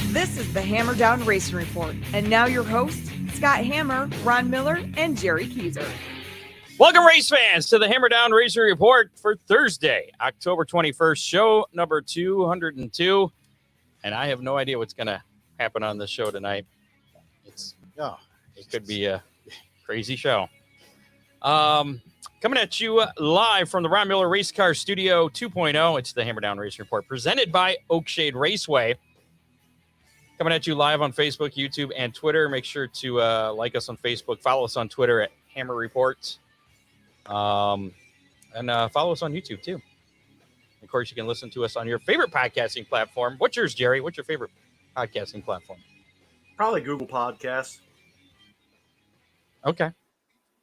This is the Hammer Down Racing Report. And now your hosts, Scott Hammer, Ron Miller, and Jerry Keyser. Welcome, race fans, to the Hammer Down Racing Report for Thursday, October 21st, show number 202. And I have no idea what's going to happen on this show tonight. It could be a crazy show. Coming at you live from the Ron Miller Race Car Studio 2.0. It's the Hammer Down Racing Report presented by Oakshade Raceway. Coming at you live on Facebook, YouTube, and Twitter. Make sure to like us on Facebook. Follow us on Twitter at Hammer Reports. And follow us on YouTube, too. Of course, you can listen to us on your favorite podcasting platform. What's yours, Jerry? What's your favorite podcasting platform? Probably Google Podcasts. Okay.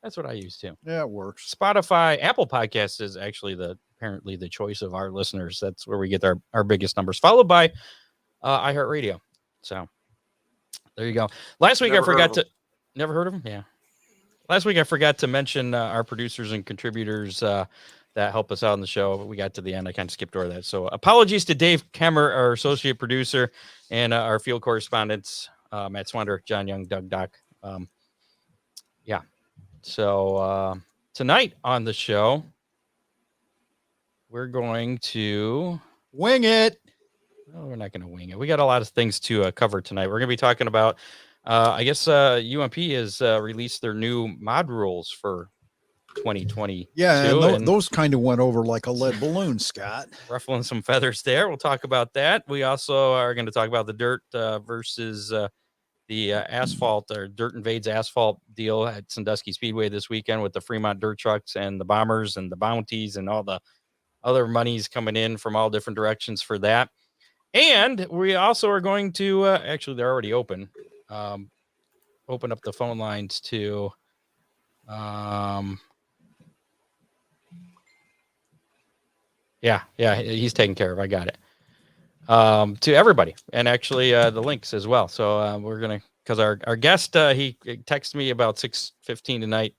That's what I use, too. Yeah, it works. Spotify, Apple Podcasts is actually apparently the choice of our listeners. That's where we get our biggest numbers, followed by iHeartRadio. So there you go. Last week, I forgot to... Never heard of them? Yeah. Last week, I forgot to mention our producers and contributors that help us out on the show. We got to the end. I kind of skipped over that. So apologies to Dave Kemmer, our associate producer, and our field correspondents, Matt Swender, John Young, Doug Dock. Yeah. So tonight on the show, we're going to... Wing it. No, we're not going to wing it. We got a lot of things to cover tonight. We're going to be talking about, I guess UMP has released their new mod rules for 2020. Yeah, and those kind of went over like a lead balloon, Scott. Ruffling some feathers there. We'll talk about that. We also are going to talk about the dirt versus the asphalt, or Dirt Invades asphalt deal at Sandusky Speedway this weekend with the Fremont dirt trucks and the bombers and the bounties and all the other monies coming in from all different directions for that. And we also are going to, actually, they're already open, open up the phone lines to, yeah, he's taken care of. I got it. To everybody, and actually the links as well. So we're going to, because our guest, he texted me about 6:15 tonight.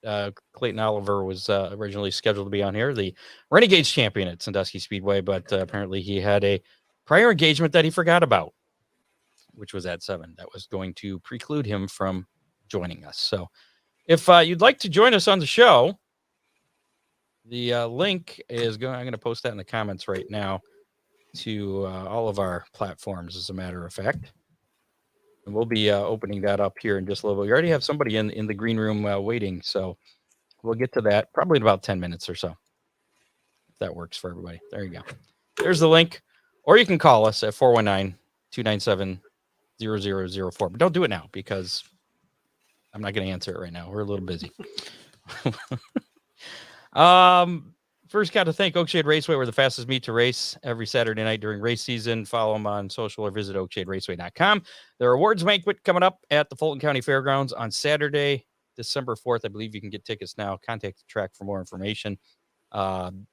Clayton Oliver was originally scheduled to be on here, the Renegades champion at Sandusky Speedway, but apparently he had a prior engagement that he forgot about, which was at 7. That was going to preclude him from joining us. So if you'd like to join us on the show, the link is going, I'm going to post that in the comments right now to all of our platforms, as a matter of fact. And we'll be opening that up here in just a little bit. We already have somebody in the green room waiting, so we'll get to that probably in about 10 minutes or so, if that works for everybody. There you go. There's the link. Or you can call us at 419-297-0004. But don't do it now, because I'm not going to answer it right now. We're a little busy. First, got to thank Oakshade Raceway. We're the fastest meet to race every Saturday night during race season. Follow them on social or visit oakshaderaceway.com. Their awards banquet coming up at the Fulton County Fairgrounds on Saturday, December 4th. I believe you can get tickets now. Contact the track for more information.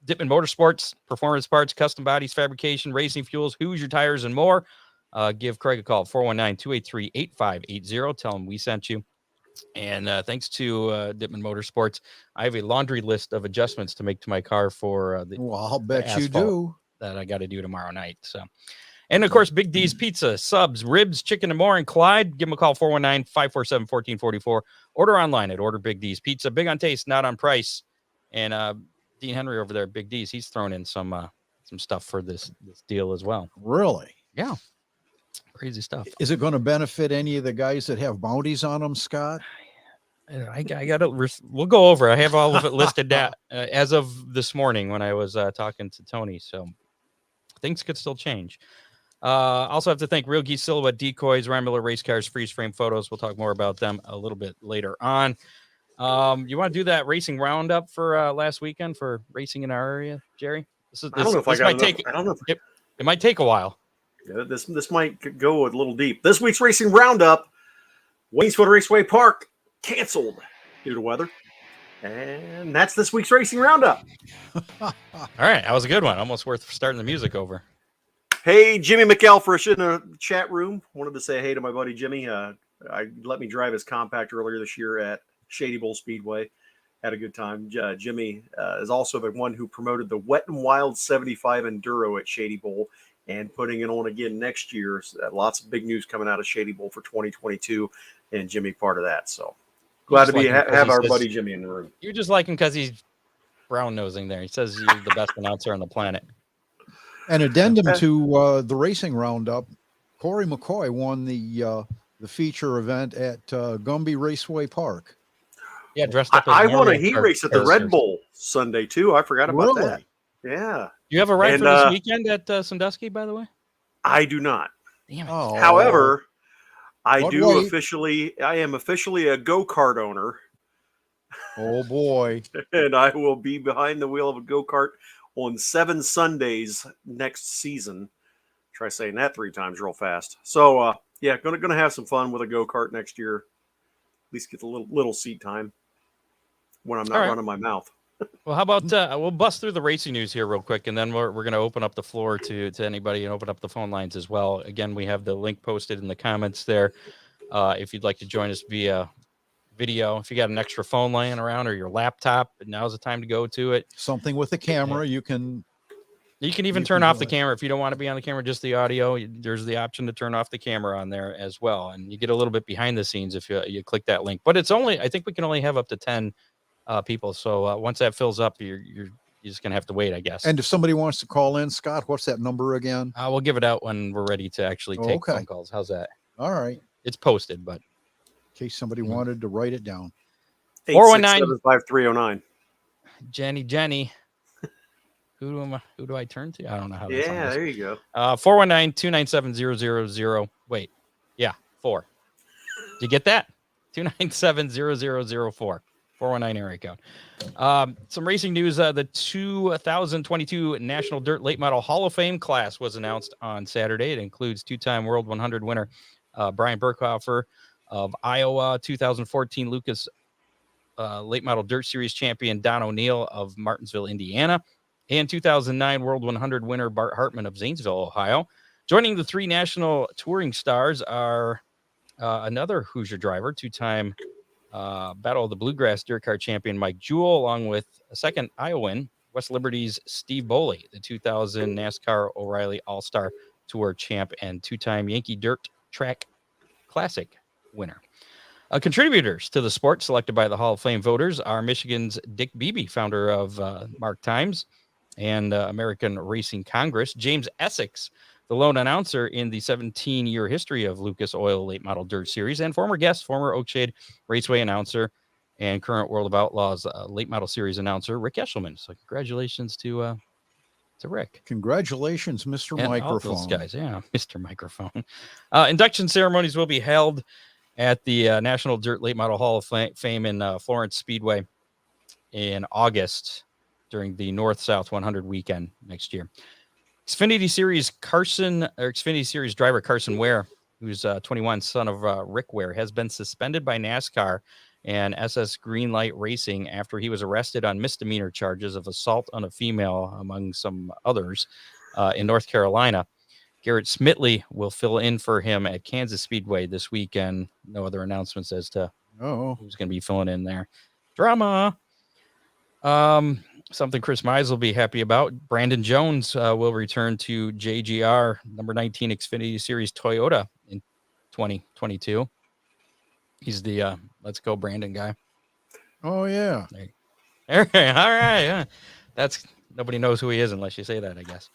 Dippin Motorsports, performance parts, custom bodies, fabrication, racing fuels, Hoosier tires, and more. Give Craig a call, 419-283-8580. Tell him we sent you. And thanks to Dippin Motorsports, I have a laundry list of adjustments to make to my car for well, I'll bet you do. That I got to do tomorrow night. So, and of course, Big D's Pizza, subs, ribs, chicken, and more in Clyde. Give them a call, 419-547-1444. Order online at Order Big D's Pizza. Big on taste, not on price. And Dean Henry over there at Big D's, he's thrown in some stuff for this deal as well. Really? Yeah. Crazy stuff. Is it going to benefit any of the guys that have bounties on them, Scott? I got to, we'll go over. I have all of it listed down as of this morning when I was talking to Tony. So things could still change. Also have to thank Real Geese Silhouette Decoys, Ron Miller Race Cars, freeze frame photos. We'll talk more about them a little bit later on. You want to do that racing roundup for last weekend for racing in our area, Jerry? I don't know if I got enough. I don't know. It might take a while. Yeah, this might go a little deep. This week's racing roundup: Waynesville Raceway Park canceled due to weather, and that's this week's racing roundup. All right, that was a good one. Almost worth starting the music over. Hey, Jimmy McElfresh in the chat room. Wanted to say hey to my buddy Jimmy. I let me drive his compact earlier this year at Shady Bowl Speedway. Had a good time. Jimmy is also the one who promoted the Wet and Wild 75 Enduro at Shady Bowl. and putting it on again next year. So lots of big news coming out of Shady Bowl for 2022, and Jimmy part of that. So glad to have our buddy Jimmy in the room. You just like him because he's brown nosing there. He says you're the best announcer on the planet. An addendum to the racing roundup: Corey McCoy won the feature event at Gumby Raceway Park. Yeah, dressed up. I won a heat race at the Red Bull Sunday too. I forgot about that. Yeah. You have a ride for this weekend at Sandusky, by the way? I do not. Damn it. Oh. However, I am officially a go-kart owner. Oh boy. And I will be behind the wheel of a go-kart on 7 Sundays next season. Try saying that 3 times real fast. So yeah, gonna have some fun with a go-kart next year. At least get a little seat time when I'm not running my mouth. Well, how about we'll bust through the racing news here real quick, and then we're going to open up the floor to anybody and open up the phone lines as well. Again, we have the link posted in the comments there. If you'd like to join us via video, if you got an extra phone laying around or your laptop, now's the time to go to it. Something with the camera, you can even turn off the camera if you don't want to be on the camera, just the audio. There's the option to turn off the camera on there as well, and you get a little bit behind the scenes if you click that link. But I think we can only have up to 10 people. So once that fills up, you're just gonna have to wait, I guess. And if somebody wants to call in, Scott, what's that number again? We'll give it out when we're ready to actually take phone calls. How's that? All right. It's posted, but in case somebody wanted to write it down. 867-5309. Jenny. Who do I turn to? I don't know how. Yeah, there you go. 419-297-0000. Wait, yeah, 4. Did you get that? 297-0004. 419 area code. Some racing news. The 2022 National Dirt Late Model Hall of Fame class was announced on Saturday. It includes 2-time World 100 winner Brian Burkhofer of Iowa, 2014 Lucas Late Model Dirt Series champion Don O'Neill of Martinsville, Indiana, and 2009 World 100 winner Bart Hartman of Zanesville, Ohio. Joining the 3 national touring stars are another Hoosier driver, 2-time Battle of the Bluegrass Dirt Car champion Mike Jewell, along with a second Iowan, West Liberty's Steve Boley, the 2000 NASCAR O'Reilly All-Star Tour champ and 2-time Yankee Dirt Track Classic winner. Contributors to the sport selected by the Hall of Fame voters are Michigan's Dick Beebe, founder of Mark Times and American Racing Congress, James Essex, the lone announcer in the 17-year history of Lucas Oil Late Model Dirt Series, and former Oakshade Raceway announcer and current World of Outlaws Late Model Series announcer Rick Eshelman. So congratulations to Rick. Congratulations, Mr. And Microphone. all those guys, yeah, Mr. Microphone. Induction ceremonies will be held at the National Dirt Late Model Hall of Fame in Florence Speedway in August during the North-South 100 weekend next year. Xfinity Series driver Carson Ware, who's 21, son of Rick Ware, has been suspended by NASCAR and SS Greenlight Racing after he was arrested on misdemeanor charges of assault on a female, among some others, in North Carolina. Garrett Smitley will fill in for him at Kansas Speedway this weekend. No other announcements as to who's going to be filling in there. Drama. Something Chris Mize will be happy about. Brandon Jones will return to JGR number 19 Xfinity Series Toyota in 2022. He's the Let's Go Brandon guy. Oh, yeah. All right. Yeah. That's nobody knows who he is unless you say that, I guess.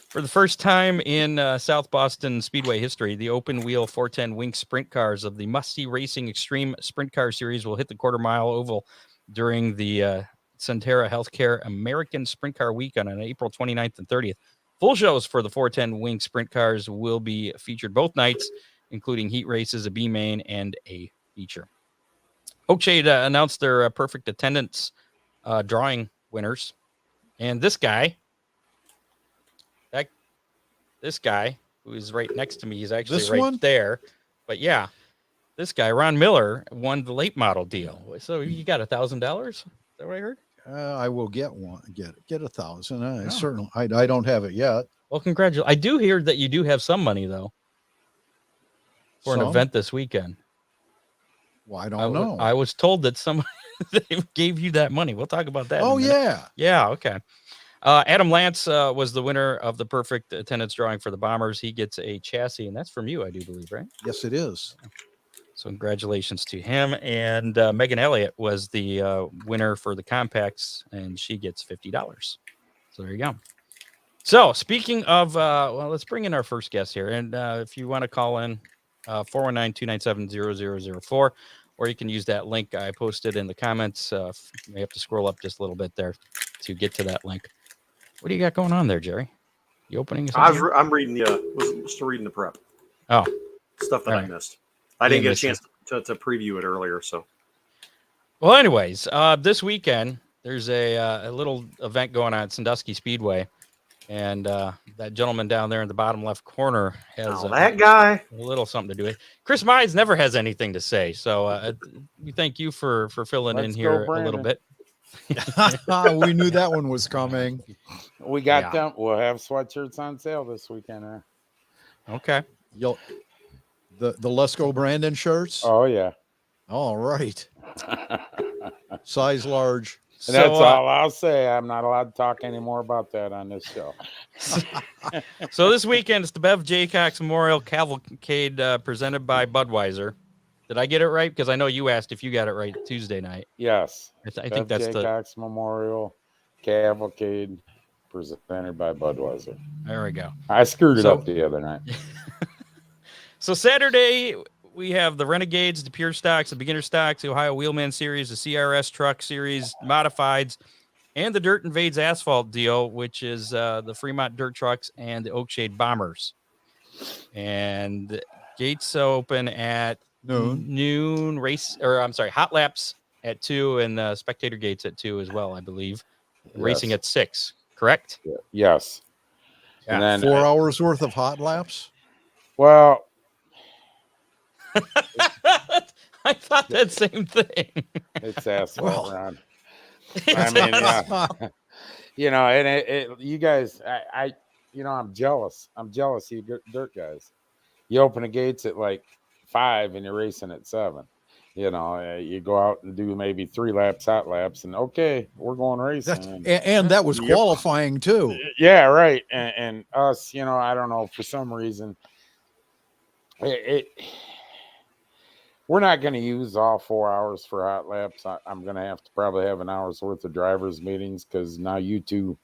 For the first time in South Boston Speedway history, the open wheel 410 Wing sprint cars of the Musty Racing Extreme Sprint Car Series will hit the quarter-mile oval during the Centera Healthcare American Sprint Car Weekend on April 29th and 30th. Full shows for the 410 Wing sprint cars will be featured both nights, including heat races, a B main, and a feature. Oakshade announced their perfect attendance drawing winners, and this guy who is right next to me, he's actually there. But yeah, this guy, Ron Miller, won the late model deal. So you got $1,000? Is that what I heard? I will get one. Get 1,000. Certainly, I don't have it yet. Well, congratulations. I do hear that you do have some money though for an event this weekend. Well, I don't know. I was told that somebody they gave you that money. We'll talk about that. Oh yeah. Yeah. Okay. Adam Lance was the winner of the perfect attendance drawing for the Bombers. He gets a chassis, and that's from you, I do believe, right? Yes, it is. So congratulations to him. And Megan Elliott was the winner for the compacts, and she gets $50. So there you go. So speaking of, well, let's bring in our first guest here. And if you want to call in, 419-297-0004, or you can use that link I posted in the comments. You may have to scroll up just a little bit there to get to that link. What do you got going on there, Jerry? You opening something? I'm reading was still reading the prep. Oh, Stuff that all I right. missed. I didn't get a chance to preview it earlier. So, well, anyways, this weekend there's a little event going on at Sandusky Speedway, and that gentleman down there in the bottom left corner has that guy. a little something to do with it. Chris Mize never has anything to say, so we thank you for filling in here a little bit. We knew that one was coming. We got them. We'll have sweatshirts on sale this weekend. Okay. The Let's Go Brandon shirts. Oh yeah. All right. Size large. And that's all I'll say. I'm not allowed to talk anymore about that on this show. So this weekend it's the Bev Jaycox Memorial Cavalcade presented by Budweiser. Did I get it right? Because I know you asked if you got it right Tuesday night. Yes. I think that's the Jaycox Memorial Cavalcade presented by Budweiser. There we go. I screwed it up the other night. So Saturday we have the Renegades, the Pure Stocks, the Beginner Stocks, the Ohio Wheelman Series, the CRS Truck Series, Modifieds, and the Dirt Invades Asphalt deal, which is the Fremont Dirt Trucks and the Oakshade Bombers. And gates open at noon. Hot laps at 2 and spectator gates at 2 as well, I believe. Yes. Racing at 6, correct? Yes. Yeah. And then 4 hours worth of hot laps. Well, I thought that same thing. It's asphalt, Ron. I mean, yeah. And you guys, I'm jealous. I'm jealous of you dirt guys. You open the gates at like 5 and you're racing at 7. You go out and do maybe 3 laps, hot laps, and okay, we're going racing. And that was qualifying too. Yeah, right. And us, I don't know, for some reason, we're not going to use all 4 hours for hot laps. I'm going to have to probably have an hour's worth of drivers meetings because now you two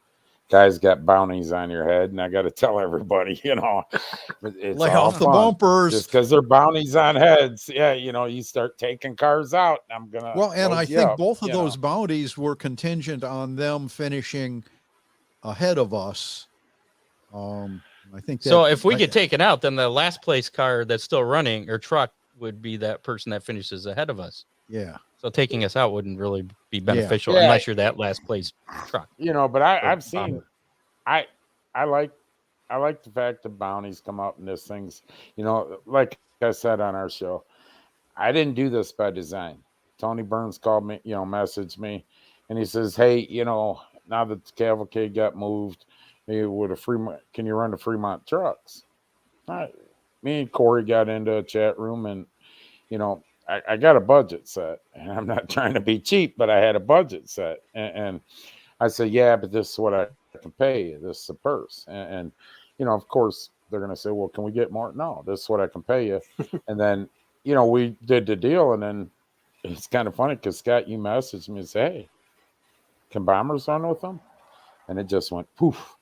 guys got bounties on your head, and I got to tell everybody, it's lay all off the fun. bumpers Just because they're bounties on heads. Yeah, you start taking cars out. I'm gonna. Well, and I think both of those bounties were contingent on them finishing ahead of us. I think so. If we get taken out, then the last place car that's still running or truck would be that person that finishes ahead of us. Yeah. So taking us out wouldn't really be beneficial unless you're that last place truck. But I've seen, I like the fact that bounties come up and this thing's, like I said on our show, I didn't do this by design. Tony Burns called me, messaged me, and he says, hey, now that the cavalcade got moved, can you run the Fremont trucks? Me and Corey got into a chat room and, I got a budget set, and I'm not trying to be cheap, but I had a budget set. And I said, yeah, but this is what I can pay you. This is the purse. And of course, they're going to say, well, can we get more? No, this is what I can pay you. And then, we did the deal. And then it's kind of funny because Scott, you messaged me and said, hey, can Bombers run with them? And it just went poof,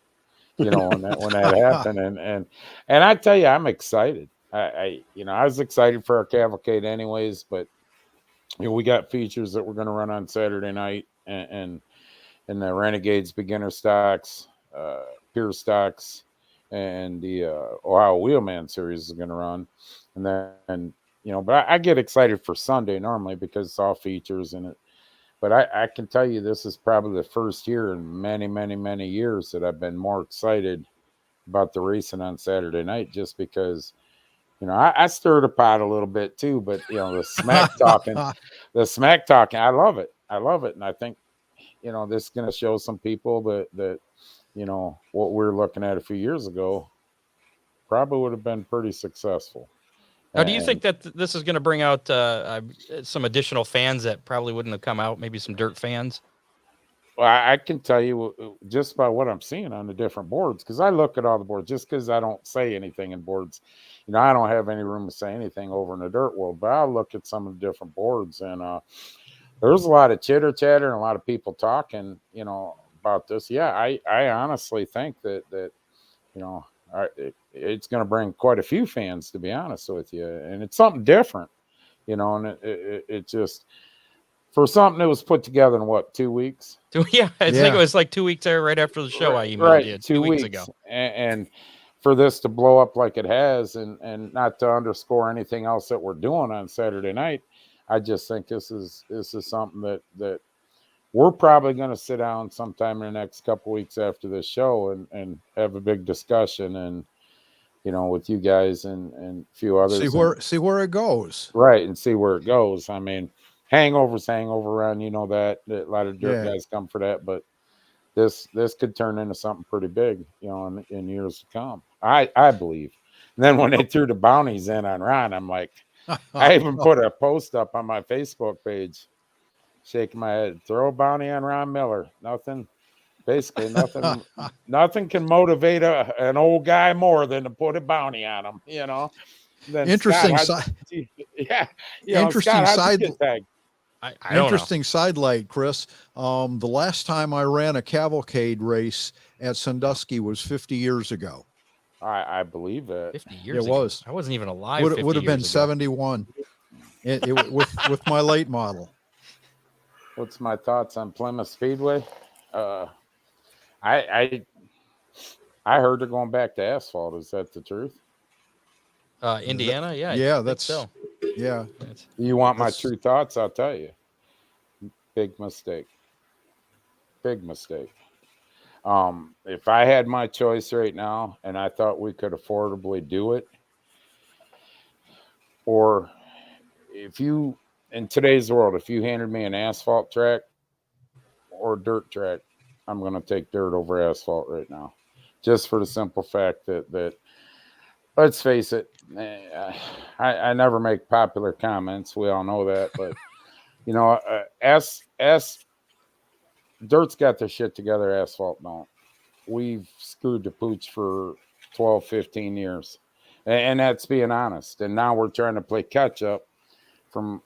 when that happened. And I tell you, I'm excited. I was excited for our cavalcade anyways, but we got features that we're going to run on Saturday night, and the Renegades Beginner Stocks, Pure Stocks, and the Ohio Wheelman Series is going to run, and then but I get excited for Sunday normally because it's all features in it. But I can tell you this is probably the first year in many, many, many years that I've been more excited about the racing on Saturday night, just because. I stirred the pot a little bit too, but the smack talking, I love it. And I think, this is going to show some people that what we were looking at a few years ago probably would have been pretty successful. Now, do you think that this is going to bring out some additional fans that probably wouldn't have come out? Maybe some dirt fans. Well, I can tell you just by what I'm seeing on the different boards, because I look at all the boards. Just because I don't say anything in boards, I don't have any room to say anything over in the dirt world. But I'll look at some of the different boards, and there's a lot of chitter chatter and a lot of people talking, about this. Yeah, I honestly think that it's going to bring quite a few fans, to be honest with you, and it's something different, and it just. For something that was put together in what, 2 weeks? Yeah, I think it was like 2 weeks there right after the show. I emailed you 2 weeks ago. And for this to blow up like it has, and not to underscore anything else that we're doing on Saturday night, I just think this is something that we're probably going to sit down sometime in the next couple weeks after this show and have a big discussion and with you guys and a few others. See where it goes. Right, and see where it goes. I mean, hangover around, that a lot of dirt guys come for that, but this could turn into something pretty big, in years to come. I believe. And then when they threw the bounties in on Ron, I'm like, I even put a post up on my Facebook page, shaking my head, throw a bounty on Ron Miller. Nothing can motivate an old guy more than to put a bounty on him, Then interesting Scott, yeah, interesting Scott, side. Interesting sidelight, Chris. The last time I ran a cavalcade race at Sandusky was 50 years ago. I believe it. 50 years it ago. was. I wasn't even alive. Would have been ago. 71. It with my late model. What's my thoughts on Plymouth Speedway? I heard they're going back to asphalt. Is that the truth? Indiana, yeah. Yeah, that's so. Yeah. You want my true thoughts? I'll tell you. Big mistake. Big mistake. If I had my choice right now and I thought we could affordably do it, or if you, in today's world, if you handed me an asphalt track or a dirt track, I'm going to take dirt over asphalt right now. Just for the simple fact that let's face it, I never make popular comments. We all know that, but dirt's got their shit together. Asphalt don't. We've screwed the pooch for 12, 15 years, and that's being honest. And now we're trying to play catch up from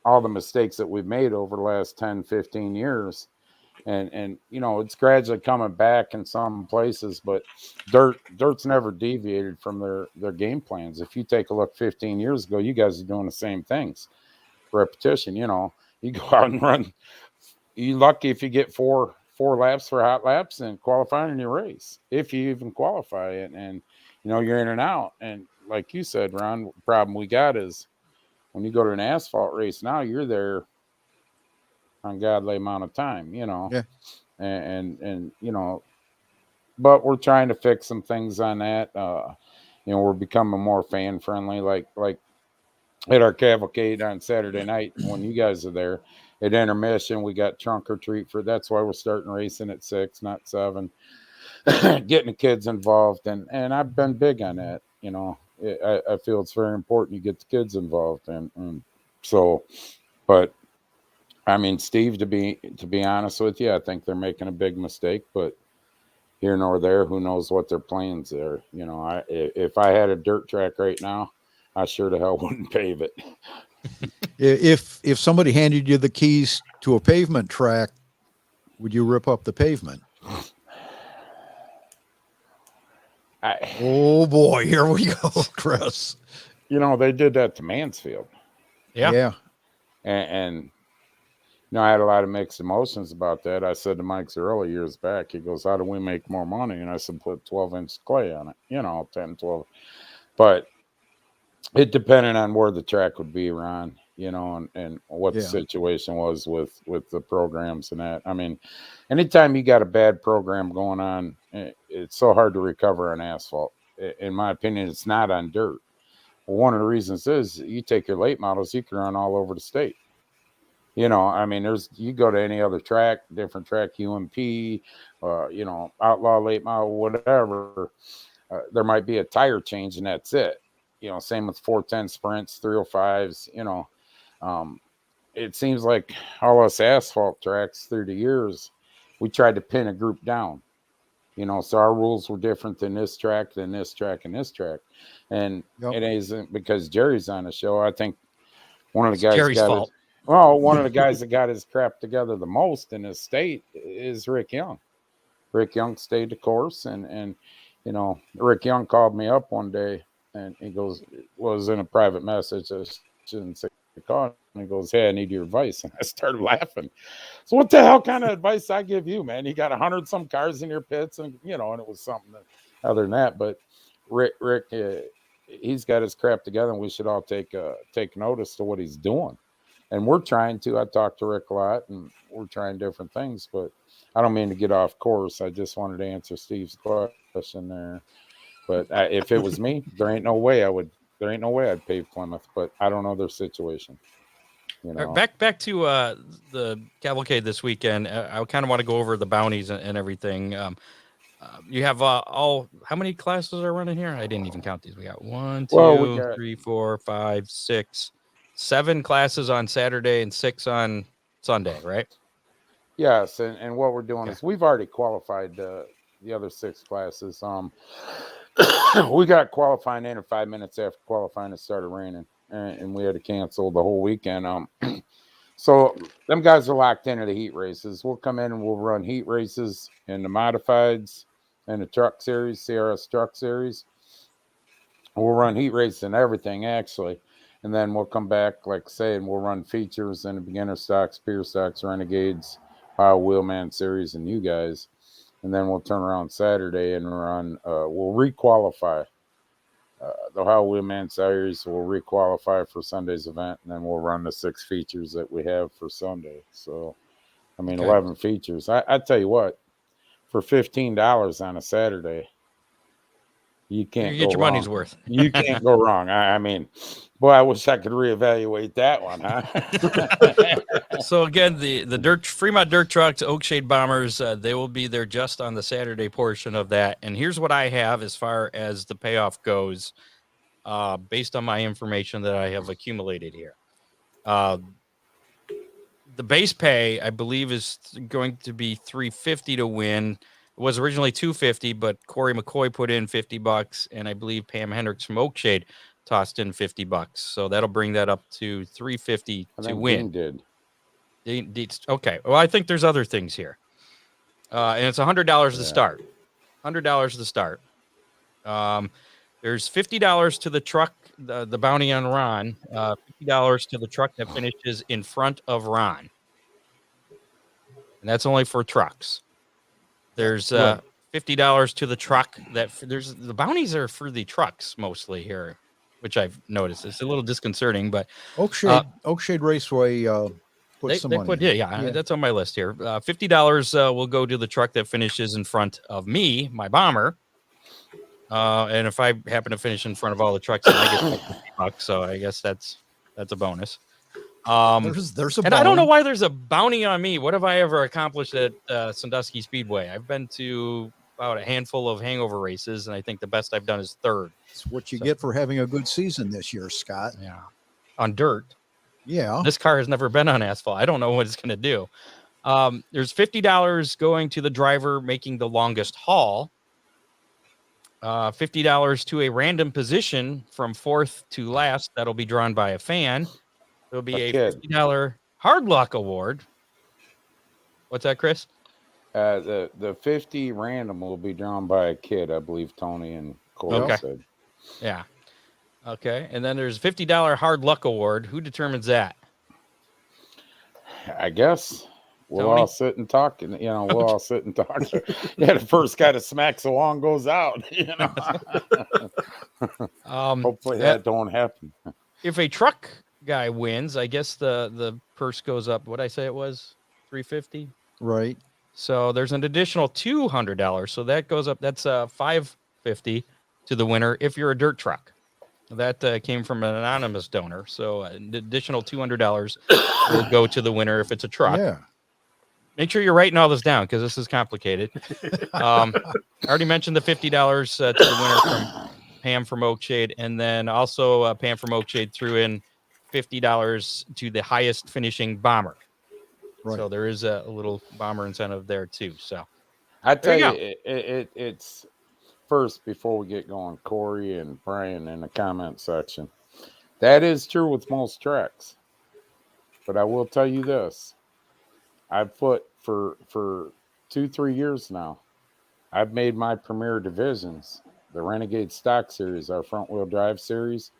all the mistakes that we've made over the last 10, 15 years. And it's gradually coming back in some places, but dirt's never deviated from their game plans. If you take a look 15 years ago, you guys are doing the same things. Repetition, you go out and run. You're lucky if you get four laps for hot laps and qualifying in your race, if you even qualify it. And you're in and out. And like you said, Ron, the problem we got is when you go to an asphalt race now, you're there ungodly amount of time, Yeah. And but we're trying to fix some things on that. We're becoming more fan friendly, like at our cavalcade on Saturday night when you guys are there. At intermission, we got trunk or treat that's why we're starting racing at 6, not 7. Getting the kids involved, and I've been big on that. I feel it's very important you get the kids involved, and so, but I mean, Steve, to be honest with you, I think they're making a big mistake, but here nor there, who knows what their plans are. If I had a dirt track right now, I sure the hell wouldn't pave it. If somebody handed you the keys to a pavement track, would you rip up the pavement? Oh boy, here we go, Chris. They did that to Mansfield. Yeah. And I had a lot of mixed emotions about that. I said to Mike Zarella years back, he goes, how do we make more money? And I said, put 12-inch clay on it, 10, 12. But it depended on where the track would be, Ron, and what the situation was with the programs and that. I mean, anytime you got a bad program going on, it's so hard to recover on asphalt. In my opinion, it's not on dirt. Well, one of the reasons is you take your late models, you can run all over the state. I mean, you go to any other track, different track, UMP, outlaw late model, whatever. There might be a tire change and that's it. Same with 410 sprints, 305s, it seems like all us asphalt tracks through the years, we tried to pin a group down. So our rules were different than this track, and this track. And it isn't because Jerry's on the show. I think one of the guys Jerry's fault. One of the guys that got his crap together the most in his state is Rick Young. Rick Young stayed the course, and Rick Young called me up one day, and he goes, was in a private message. I shouldn't say call, and he goes, "Hey, I need your advice." And I started laughing. So what the hell kind of advice I give you, man? You got 100 some cars in your pits, and and it was something other than that. But Rick, he's got his crap together, and we should all take notice to what he's doing. And we're trying to. I talked to Rick a lot, and we're trying different things. But I don't mean to get off course. I just wanted to answer Steve's question there. But if it was me, there ain't no way I'd pave Plymouth. But I don't know their situation. Back to the cavalcade this weekend. I kind of want to go over the bounties and everything. You have how many classes are running here? I didn't even count these. We got 1, 2, 3, 4, 5, 6, 7 classes on Saturday and 6 on Sunday, right? Yes, and what we're doing is we've already qualified the other 6 classes. We got qualifying in 5 minutes after qualifying it started raining, and we had to cancel the whole weekend. So them guys are locked into the heat races. We'll come in and we'll run heat races in the modifieds and the truck series, CRS truck series. We'll run heat races and everything, actually. And then we'll come back, like I say, and we'll run features in the beginner stocks, peer stocks, renegades, Wheelman series, and you guys. And then we'll turn around Saturday and run, we'll requalify. The Ohio Wheelman Series will requalify for Sunday's event, and then we'll run the 6 features that we have for Sunday. So, 11 features. I tell you what, for $15 on a Saturday, you can't get your money's worth. You can't go wrong. I mean, boy, I wish I could reevaluate that one, huh? So again, the Fremont Dirt Trucks, Oakshade Bombers, they will be there just on the Saturday portion of that. And here's what I have as far as the payoff goes, based on my information that I have accumulated here. The base pay, I believe, is going to be $350 to win. It was originally $250, but Corey McCoy put in $50, and I believe Pam Hendricks from Oakshade tossed in $50. So that'll bring that up to $350 to win. Did. Okay. Well, I think there's other things here. And it's $100 to start. $100 to start. There's $50 to the truck, the bounty on Ron. $50 to the truck that finishes in front of Ron. And that's only for trucks. There's $50 to the truck the bounties are for the trucks mostly here, which I've noticed. It's a little disconcerting, but Oakshade Raceway put some money. Yeah, that's on my list here. $50 will go to the truck that finishes in front of me, my bomber. And if I happen to finish in front of all the trucks, then I get $50. So I guess that's a bonus. There's a and I don't know why there's a bounty on me. What have I ever accomplished at Sandusky Speedway? I've been to about a handful of hangover races, and I think the best I've done is 3rd. It's what you get for having a good season this year, Scott. Yeah, on dirt. Yeah, this car has never been on asphalt. I don't know what it's going to do. There's $50 going to the driver making the longest haul. $50 to a random position from 4th to last. That'll be drawn by a fan. There'll be a $50 hard luck award. What's that, Chris? The 50 random will be drawn by a kid, I believe Tony and Cole said. Yeah. Okay. And then there's $50 hard luck award. Who determines that? I guess we'll Tony? all sit and talk, and we'll all sit and talk. The first guy that smacks the wall goes out. Hopefully that don't happen. If a truck guy wins, I guess the purse goes up. What I say it was $350, right? So there's an additional $200, so that goes up. That's $550 to the winner if you're a dirt truck. That came from an anonymous donor, so an additional $200 will go to the winner if it's a truck. Yeah. Make sure you're writing all this down because this is complicated. I already mentioned the $50 to the winner from Pam from Oakshade, and then also Pam from Oakshade threw in $50 to the highest finishing bomber. Right. So there is a little bomber incentive there too. So I tell There you, you it's first before we get going, Corey and Brian in the comment section. That is true with most tracks, but I will tell you this: I've put for 2-3 years now. I've made my premier divisions the Renegade Stock Series, our front wheel drive series,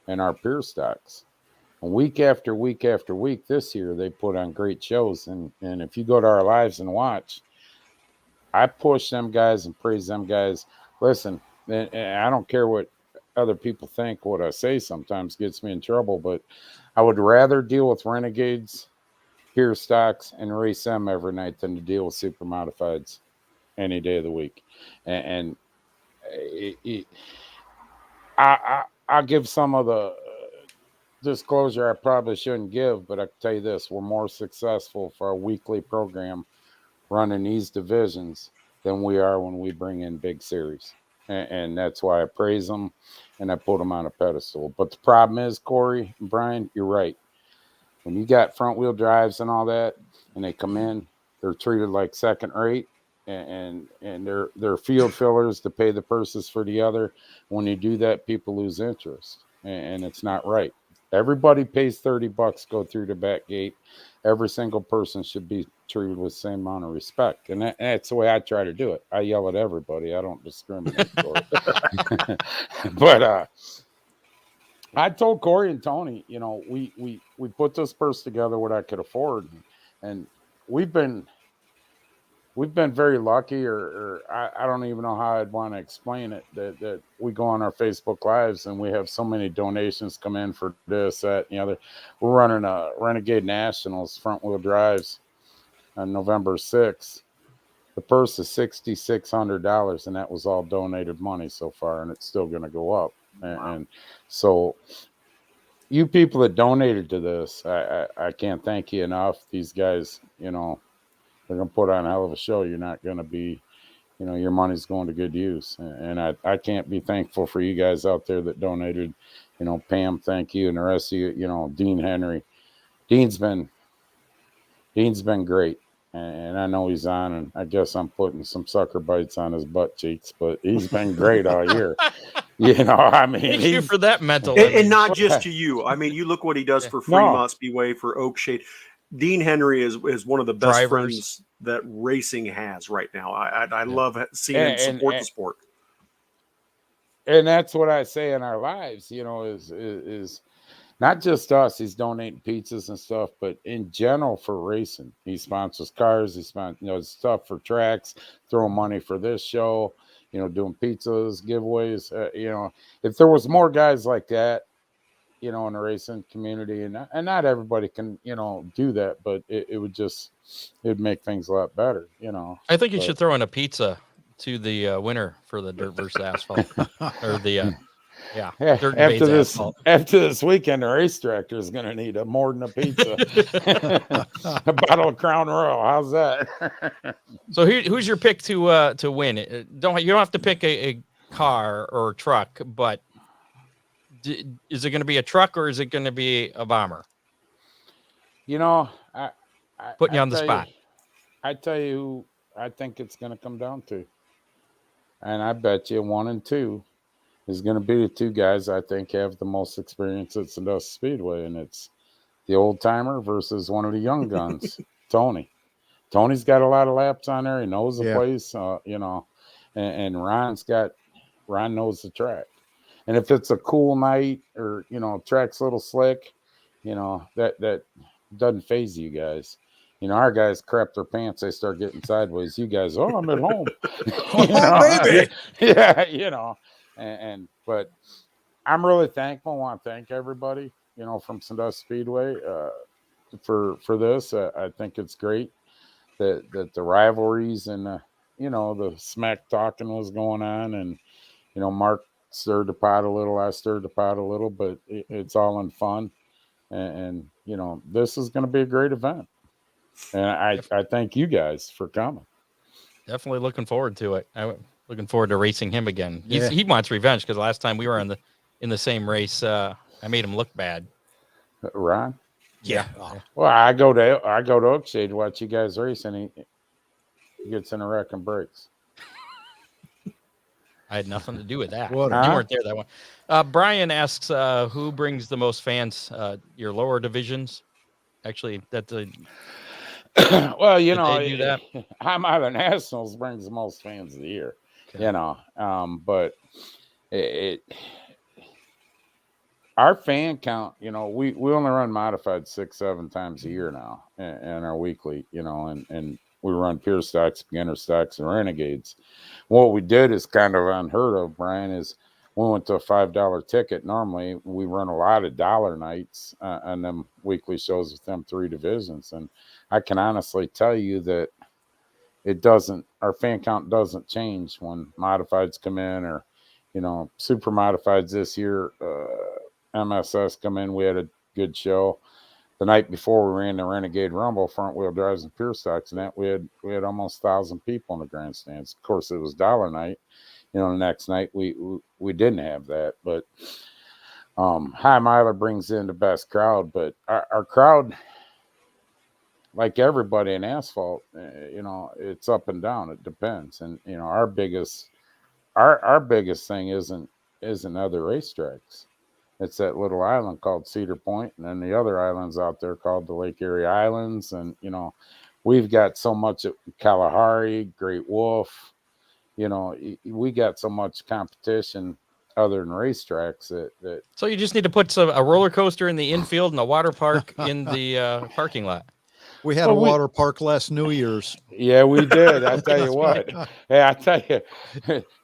and our Pure Stocks. And week after week after week this year, they put on great shows. And if you go to our lives and watch, I push them guys and praise them guys. Listen, and I don't care what other people think. What I say sometimes gets me in trouble, but I would rather deal with Renegades, Pure Stocks, and race them every night than to deal with super modifieds any day of the week. And I'll give some of the disclosure I probably shouldn't give, but I can tell you this: we're more successful for our weekly program running these divisions than we are when we bring in big series. And that's why I praise them and I put them on a pedestal. But the problem is, Corey and Brian, you're right. When you got front wheel drives and all that, and they come in, they're treated like second rate, and they're field fillers to pay the purses for the other. When you do that, people lose interest, and it's not right. Everybody pays $30, go through the back gate. Every single person should be treated with the same amount of respect. And that's the way I try to do it. I yell at everybody. I don't discriminate. But I told Corey and Tony, we put this purse together what I could afford. And we've been very lucky, or I don't even know how I'd want to explain it, that we go on our Facebook Lives and we have so many donations come in for this, that, and the other. We're running a Renegade Nationals front wheel drives on November 6th. The purse is $6,600, and that was all donated money so far, and it's still going to go up. And so you people that donated to this, I can't thank you enough. These guys, they're going to put on a hell of a show. You're not going to be, your money's going to good use. And I can't be thankful for you guys out there that donated. Pam, thank you. And the rest of you, Dean Henry. Dean's been great. And I know he's on, and I guess I'm putting some sucker bites on his butt cheeks, but he's been great all year. Thank you for that mental. And not just to you. I mean, you look what he does for Fremont Speedway, for Oakshade. Dean Henry is one of the best friends that racing has right now. I love seeing him support the sport. And that's what I say in our lives, is not just us. He's donating pizzas and stuff, but in general for racing. He sponsors cars. He sponsors stuff for tracks, throwing money for this show, doing pizzas, giveaways. If there was more guys like that, in the racing community, and not everybody can, do that, but it'd make things a lot better, I think you should throw in a pizza to the winner for the dirt versus asphalt, or the dirt after this weekend, the race director is going to need more than a pizza, a bottle of Crown Royal. How's that? So who's your pick to win? You don't have to pick a car or a truck, but is it going to be a truck or is it going to be a bomber? I putting you on the spot. I tell you who I think it's going to come down to, and I bet you 1 and 2 is going to be the two guys I think have the most experience at Sandusky Speedway, and it's the old timer versus one of the young guns, Tony. Tony's got a lot of laps on there. He knows the place, and Ron knows the track. And if it's a cool night or, track's a little slick, that doesn't faze you guys. Our guys crap their pants. They start getting sideways. You guys, I'm at home. Baby. Yeah, but I'm really thankful. I want to thank everybody, from Sandusky Speedway for this. I think it's great that the rivalries and, the smack talking was going on. And, Mark stirred the pot a little, I stirred the pot a little, but it's all in fun. And this is going to be a great event. And I thank you guys for coming. Definitely looking forward to it. I'm looking forward to racing him again. He wants revenge because last time we were in the same race, I made him look bad. Ron? Yeah. Well, I go to Oakshade to watch you guys race, and he gets in a wreck and breaks. I had nothing to do with that. What? You weren't there that one. Brian asks, who brings the most fans? Your lower divisions? Actually, that's a. Well, Did they do that? High Miler Nationals brings the most fans of the year. Okay. But our fan count, we only run modified 6-7 times a year now, and our weekly, and we run pure stocks, beginner stocks, and renegades. What we did is kind of unheard of, Brian, is we went to a $5 ticket. Normally we run a lot of dollar nights on them weekly shows with them 3 divisions. And I can honestly tell you that our fan count doesn't change when modifieds come in, or, super modifieds this year, MSS come in. We had a good show. The night before we ran the Renegade Rumble, front wheel drives and pure stocks, and that we had almost 1,000 people in the grandstands. Of course, it was dollar night. The next night we didn't have that, but High Miler brings in the best crowd. But our crowd, like everybody in asphalt, it's up and down. It depends, and our biggest thing isn't other racetracks. It's that little island called Cedar Point, and then the other islands out there called the Lake Erie Islands. And, we've got so much at Kalahari, Great Wolf. We got so much competition other than racetracks that. So you just need to put a roller coaster in the infield and a water park in the parking lot. We had a water park last New Year's. Yeah, we did. I tell you what. Hey, I tell you,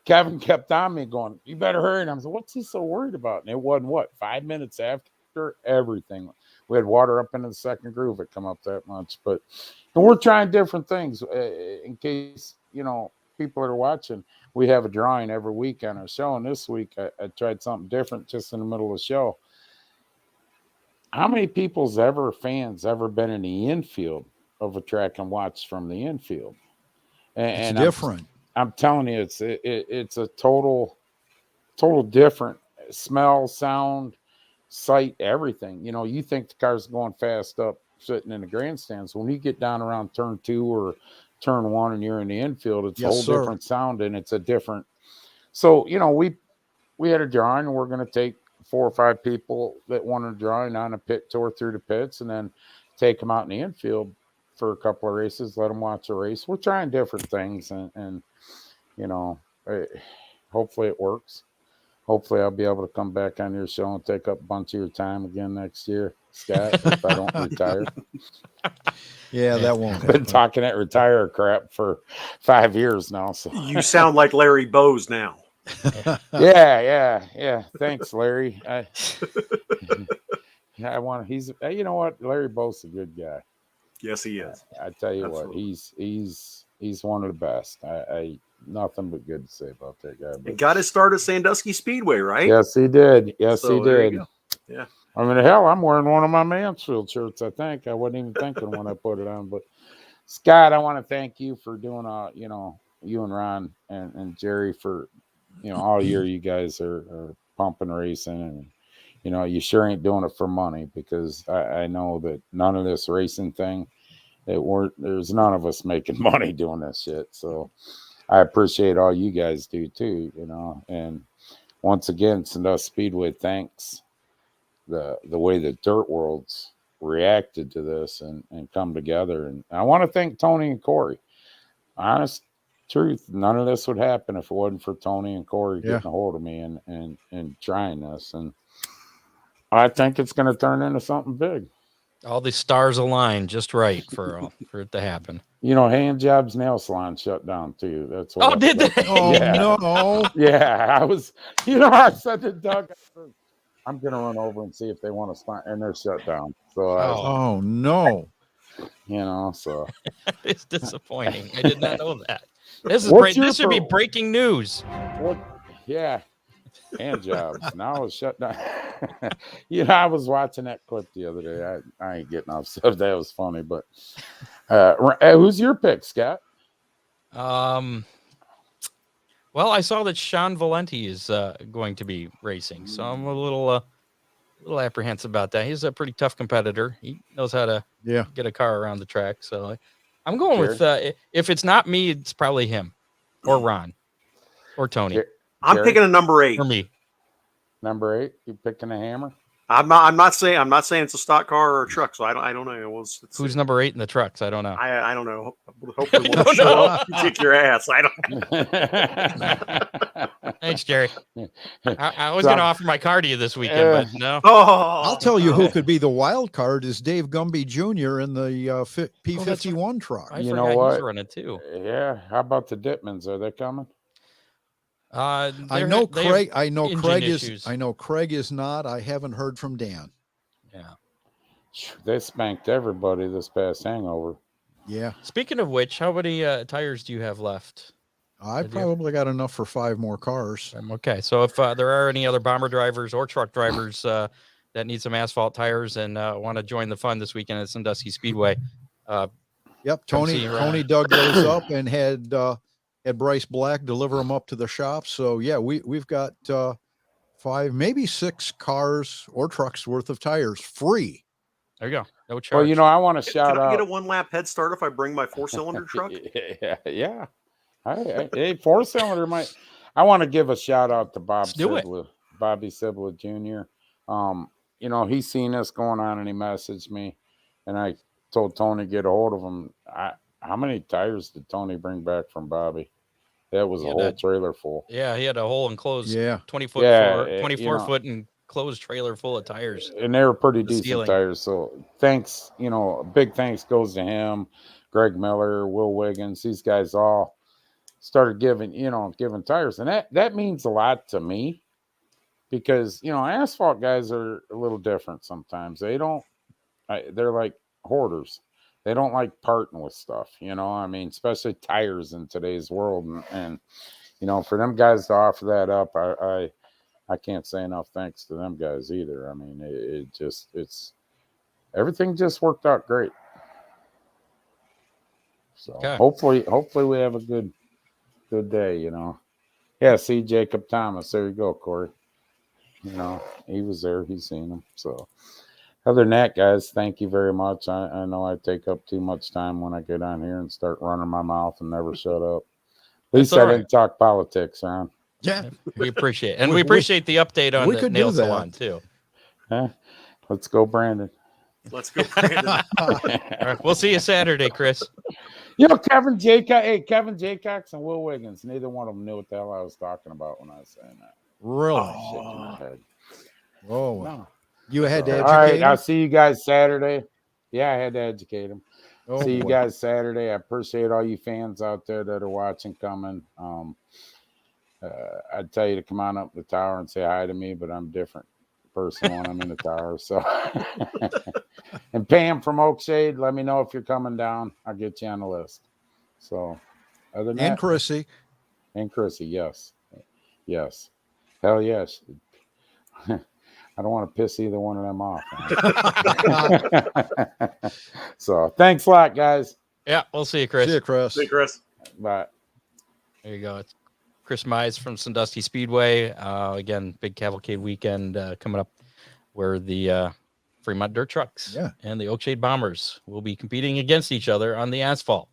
Kevin kept on me going, "You better hurry." And I was like, "What's he so worried about?" And it wasn't 5 minutes after everything. We had water up into the second groove. It come up that much, and we're trying different things in case people that are watching. We have a drawing every week on our show, and this week I tried something different just in the middle of the show. How many fans ever been in the infield of a track and watched from the infield? And it's different. I'm telling you, it's a total different smell, sound, sight, everything. You think the car's going fast up sitting in the grandstands. When you get down around turn 2 or turn 1 and you're in the infield, it's a whole different sound, and it's a different. So, we had a drawing, and we're going to take 4 or 5 people that wanted to drawing on a pit tour through the pits, and then take them out in the infield for a couple of races, let them watch a race. We're trying different things, and hopefully it works. Hopefully I'll be able to come back on your show and take up a bunch of your time again next year, Scott, if I don't retire. Yeah, that won't happen. Been talking that retire crap for 5 years now. So You sound like Larry Bowes now. Yeah. Thanks, Larry. He's Larry Bo's a good guy. Yes, he is. I tell you Absolutely. what, he's one of the best. I nothing but good to say about that guy. And got his start at Sandusky Speedway, right? Yes, he did. So he there did. you go. Yeah. I mean, hell, I'm wearing one of my Mansfield shirts. I think I wasn't even thinking when I put it on. But Scott, I want to thank you for doing you and Ron and Jerry for all year you guys are pumping racing, and you sure ain't doing it for money, because I know that none of this racing thing, there's none of us making money doing this shit. So I appreciate all you guys do too, and once again, Sandusky Speedway thanks the way the dirt world's reacted to this and come together. And I want to thank Tony and Corey. Honest truth, none of this would happen if it wasn't for Tony and Corey getting a hold of me and trying this. And I think it's going to turn into something big. All the stars align just right for it to happen. Hand Jobs Nail Salon shut down too. That's what. Oh, did they? Oh, no. Yeah, I was. I said to Doug, I'm going to run over and see if they want to spot, and they're shut down. So, Oh, no. So It's disappointing. I did not know that. This is this should be breaking news. What? Yeah, Hand Jobs now is shut down. I was watching that clip the other day. I ain't getting off stuff. That was funny, but who's your pick, Scott? Well, I saw that Sean Valenti is going to be racing, so I'm a little little apprehensive about that. He's a pretty tough competitor. He knows how to get a car around the track. So I'm going with if it's not me, it's probably him or Ron or Tony. I'm picking a number 8. For me. Number 8. You picking a Hammer? I'm not saying it's a stock car or a truck, so I don't know. Who's number 8 in the trucks? I don't know. I don't know. Hopefully we'll show up and kick your ass. I don't. Thanks, Jerry. I was going to offer my car to you this weekend, but no. I'll tell you who could be the wild card is Dave Gumby Jr. in the P51 truck. I you forgot know what? He's running too. Yeah. How about the Dittmans? Are they coming? I know Craig issues. I know Craig is not. I haven't heard from Dan. Yeah. They spanked everybody this past hangover. Yeah. Speaking of which, how many tires do you have left? I probably got enough for 5 more cars. Okay. So if there are any other bomber drivers or truck drivers that need some asphalt tires and want to join the fun this weekend at Sandusky Speedway. Yep. Tony dug those up and had Bryce Black deliver them up to the shop. So yeah, we've got 5, maybe 6 cars or trucks worth of tires free. There you go. No charge. Well, I want to shout out. Can I get a 1-lap head start if I bring my 4-cylinder truck? Yeah. Hey, 4-cylinder might. I want to give a shout out to Bobby Sibla Jr. He's seen us going on and he messaged me, and I told Tony to get a hold of him. How many tires did Tony bring back from Bobby? That was a whole trailer full. Yeah, he had a whole enclosed 20-foot, 24-foot enclosed trailer full of tires. And they were pretty decent tires. So thanks, big thanks goes to him, Greg Miller, Will Wiggins. These guys all started giving tires. And that means a lot to me because, asphalt guys are a little different sometimes. They're like hoarders. They don't like parting with stuff, especially tires in today's world. And for them guys to offer that up, I can't say enough thanks to them guys either. I mean, everything just worked out great. So hopefully we have a good day, Yeah, see Jacob Thomas. There you go, Corey. He was there. He's seen him. So other than that, guys, thank you very much. I know I take up too much time when I get on here and start running my mouth and never shut up. At least I didn't talk politics, Ron. Yeah, we appreciate it. And we appreciate the update on the nail salon, too. Let's go, Brandon. Let's go, Brandon. All right, we'll see you Saturday, Chris. Kevin Jaycox and Will Wiggins, neither one of them knew what the hell I was talking about when I was saying that. Really? Oh, no. You had to educate All right, him? I'll see you guys Saturday. Yeah, I had to educate him. See you guys Saturday. I appreciate all you fans out there that are watching coming. I'd tell you to come on up the tower and say hi to me, but I'm a different person when I'm in the tower. So, and Pam from Oakshade, let me know if you're coming down. I'll get you on the list. So, other than that, Chrissy, yes, hell yes. I don't want to piss either one of them off. So, thanks a lot, guys. Yeah, we'll see you, Chris. See you, Chris. See you, Chris. Bye. There you go. It's Chris Mize from Sandusky Speedway. Again, big cavalcade weekend coming up where the Fremont Dirt Trucks and the Oakshade Bombers will be competing against each other on the asphalt.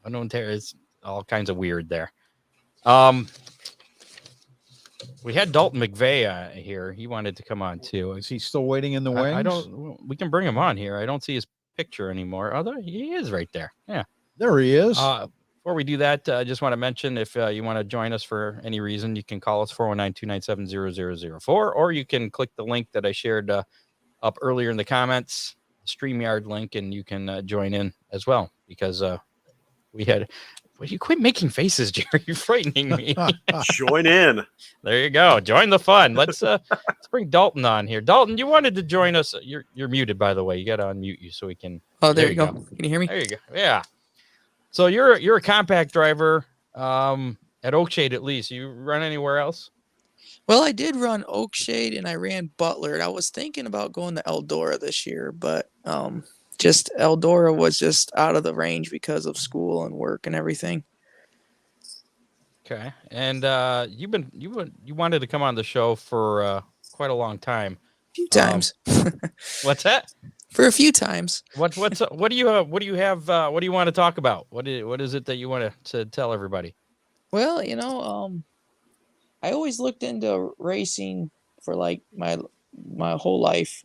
Unknown terrorists, all kinds of weird there. We had Dalton McVeigh here. He wanted to come on too. Is he still waiting in the wings? We can bring him on here. I don't see his picture anymore. Although he is right there. Yeah, there he is. Before we do that, I just want to mention if you want to join us for any reason, you can call us 419-297-0004, or you can click the link that I shared up earlier in the comments, StreamYard link, and you can join in as well because we had. Well, you quit making faces, Jerry. You're frightening me. Join in. There you go. Join the fun. Let's bring Dalton on here. Dalton, you wanted to join us. You're muted, by the way. You got to unmute you so we can. Oh, there you go. Can you hear me? There you go. Yeah. So you're a compact driver at Oakshade at least. You run anywhere else? Well, I did run Oakshade and I ran Butler. And I was thinking about going to Eldora this year, but just Eldora was just out of the range because of school and work and everything. Okay. And you wanted to come on the show for quite a long time. few times. What's that? For a few times. What do you have? What do you want to talk about? What is it that you want to tell everybody? Well, I always looked into racing for like my whole life.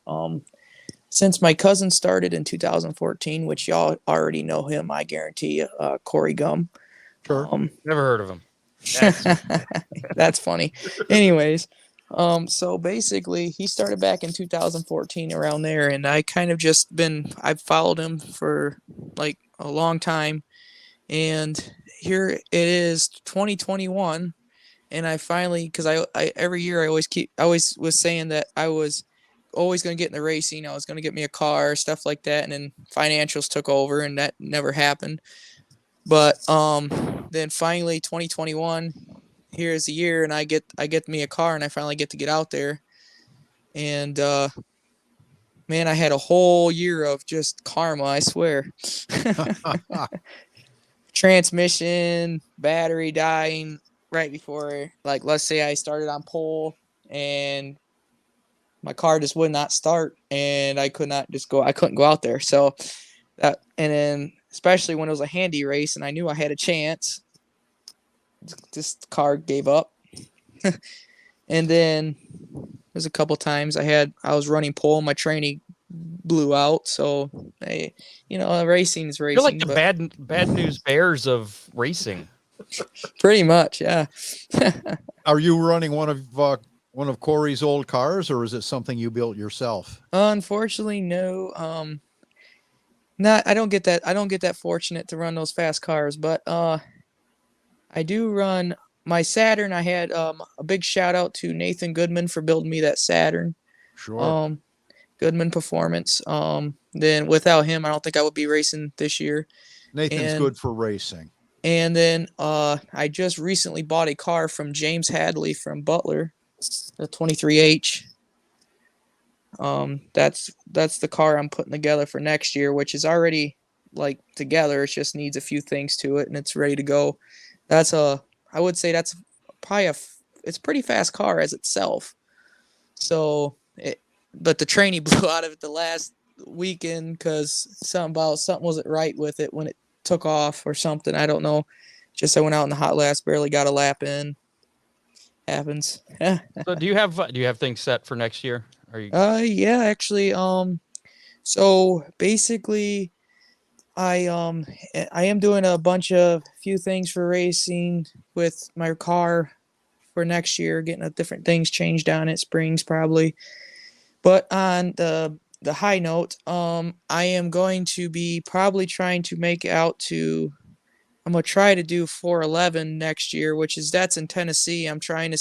Since my cousin started in 2014, which y'all already know him, I guarantee you, Corey Gum. Sure. Never heard of him. That's funny. Anyways, so basically he started back in 2014 around there, and I kind of I've followed him for like a long time, and here it is 2021, and I finally, because I every year I always was saying that I was always going to get in the racing. I was going to get me a car, stuff like that, and then financials took over, and that never happened. But then finally 2021, here's the year, and I get me a car, and I finally get to get out there. And man, I had a whole year of just karma, I swear. Transmission, battery dying right before, like, let's say I started on pole, and my car just would not start, and I couldn't go out there. So that, and then especially when it was a handy race and I knew I had a chance, this car gave up. And then there's a couple times I was running pole and my tranny blew out. So racing is racing. You're like the bad news bears of racing. Pretty much, yeah. Are you running one of Corey's old cars, or is it something you built yourself? Unfortunately, no. I don't get that fortunate to run those fast cars, but I do run my Saturn. I had a big shout out to Nathan Goodman for building me that Saturn. Sure. Goodman Performance. Then without him, I don't think I would be racing this year. Nathan's good for racing. And then I just recently bought a car from James Hadley from Butler, the 23H. That's the car I'm putting together for next year, which is already like together. It just needs a few things to it, and it's ready to go. I would say that's probably it's a pretty fast car as itself. But the tranny blew out of it the last weekend because something wasn't right with it when it took off or something. I don't know. Just I went out in the hot laps, barely got a lap in. Happens. So do you have things set for next year? Are you? Yeah, actually. So basically, I am doing a few things for racing with my car for next year, getting different things changed on it, springs probably. But on the high note, I am going to be probably trying to make it out to. I'm gonna try to do 411 next year, that's in Tennessee. I'm trying to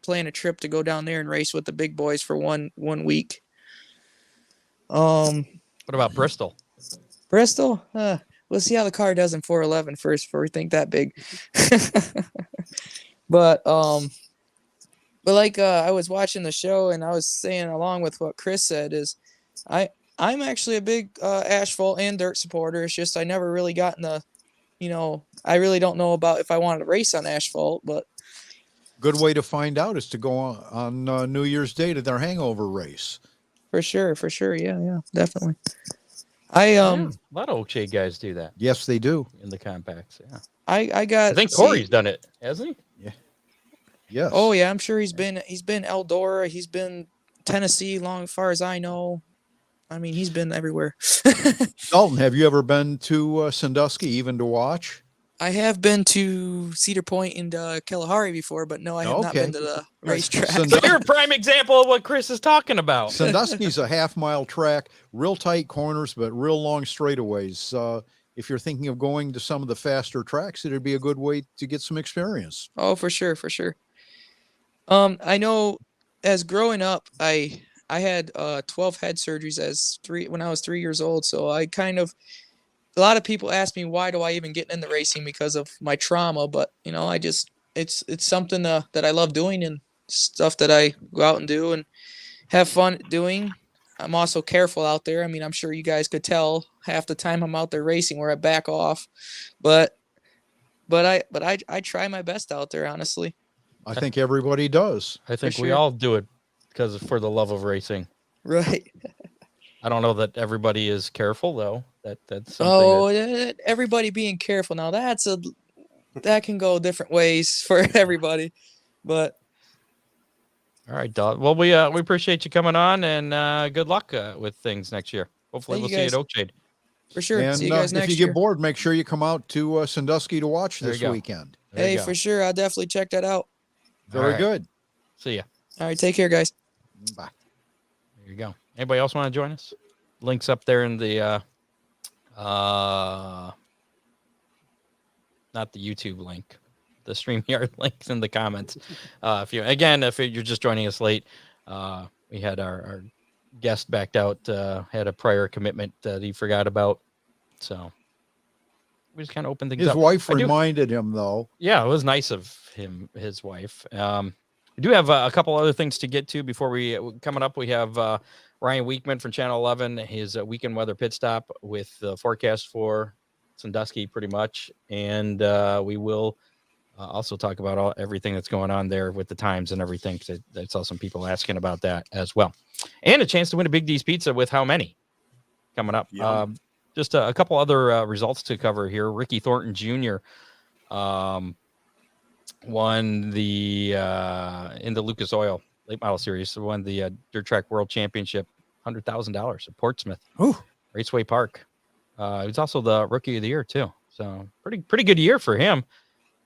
plan a trip to go down there and race with the big boys for one week. What about Bristol? Bristol? We'll see how the car does in 411 first before we think that big. But like I was watching the show and I was saying along with what Chris said is I'm actually a big asphalt and dirt supporter. It's just I never really gotten I really don't know about if I wanted to race on asphalt, but good way to find out is to go on New Year's Day to their hangover race. For sure. Yeah, definitely. A lot of Oakshade guys do that. Yes, they do in the compacts. Yeah, I think Corey's done it, hasn't he? Yeah. Yes. Oh yeah, I'm sure he's been Eldora, he's been Tennessee, long far as I know. I mean, he's been everywhere. Dalton, have you ever been to Sandusky even to watch? I have been to Cedar Point and Kalahari before, but no, I have not been to the racetrack. So you're a prime example of what Chris is talking about. Sandusky's a half-mile track, real tight corners, but real long straightaways. If you're thinking of going to some of the faster tracks, it'd be a good way to get some experience. Oh, for sure. I know as growing up, I had 12 head surgeries when I was 3 years old. So a lot of people ask me, why do I even get into racing because of my trauma? But, it's something that I love doing and stuff that I go out and do and have fun doing. I'm also careful out there. I mean, I'm sure you guys could tell half the time I'm out there racing where I back off, but I try my best out there, honestly. I think everybody does. I think we all do it for the love of racing. Right. I don't know that everybody is careful though. That's something. Everybody being careful now. That can go different ways for everybody, but. All right, Doug. Well, we appreciate you coming on, and good luck with things next year. Hopefully, we'll see you at Oakshade. For sure. And see you guys next if you year. get bored, make sure you come out to Sandusky to watch There this you go. weekend. There you Hey, go. for sure. I'll definitely check that out. Very All right. good. See ya. All right. Take care, guys. Bye. There you go. Anybody else want to join us? Links up there in the not the YouTube link, the StreamYard links in the comments. If you're just joining us late, we had our guest backed out, had a prior commitment that he forgot about, so we just kind of opened things His up. wife reminded him, though. Yeah, it was nice of his wife. We do have a couple other things to get to before we coming up. We have Ryan Weekman from Channel 11, his weekend weather pit stop with the forecast for Sandusky pretty much. And we will also talk about everything that's going on there with the times and everything. I saw some people asking about that as well. And a chance to win a Big D's Pizza with how many coming up? Just a couple other results to cover here. Ricky Thornton Jr. Won the in the Lucas Oil Late Model Series. Won the Dirt Track World Championship, $100,000 at Portsmouth Raceway Park. He was also the Rookie of the Year too. So pretty good year for him.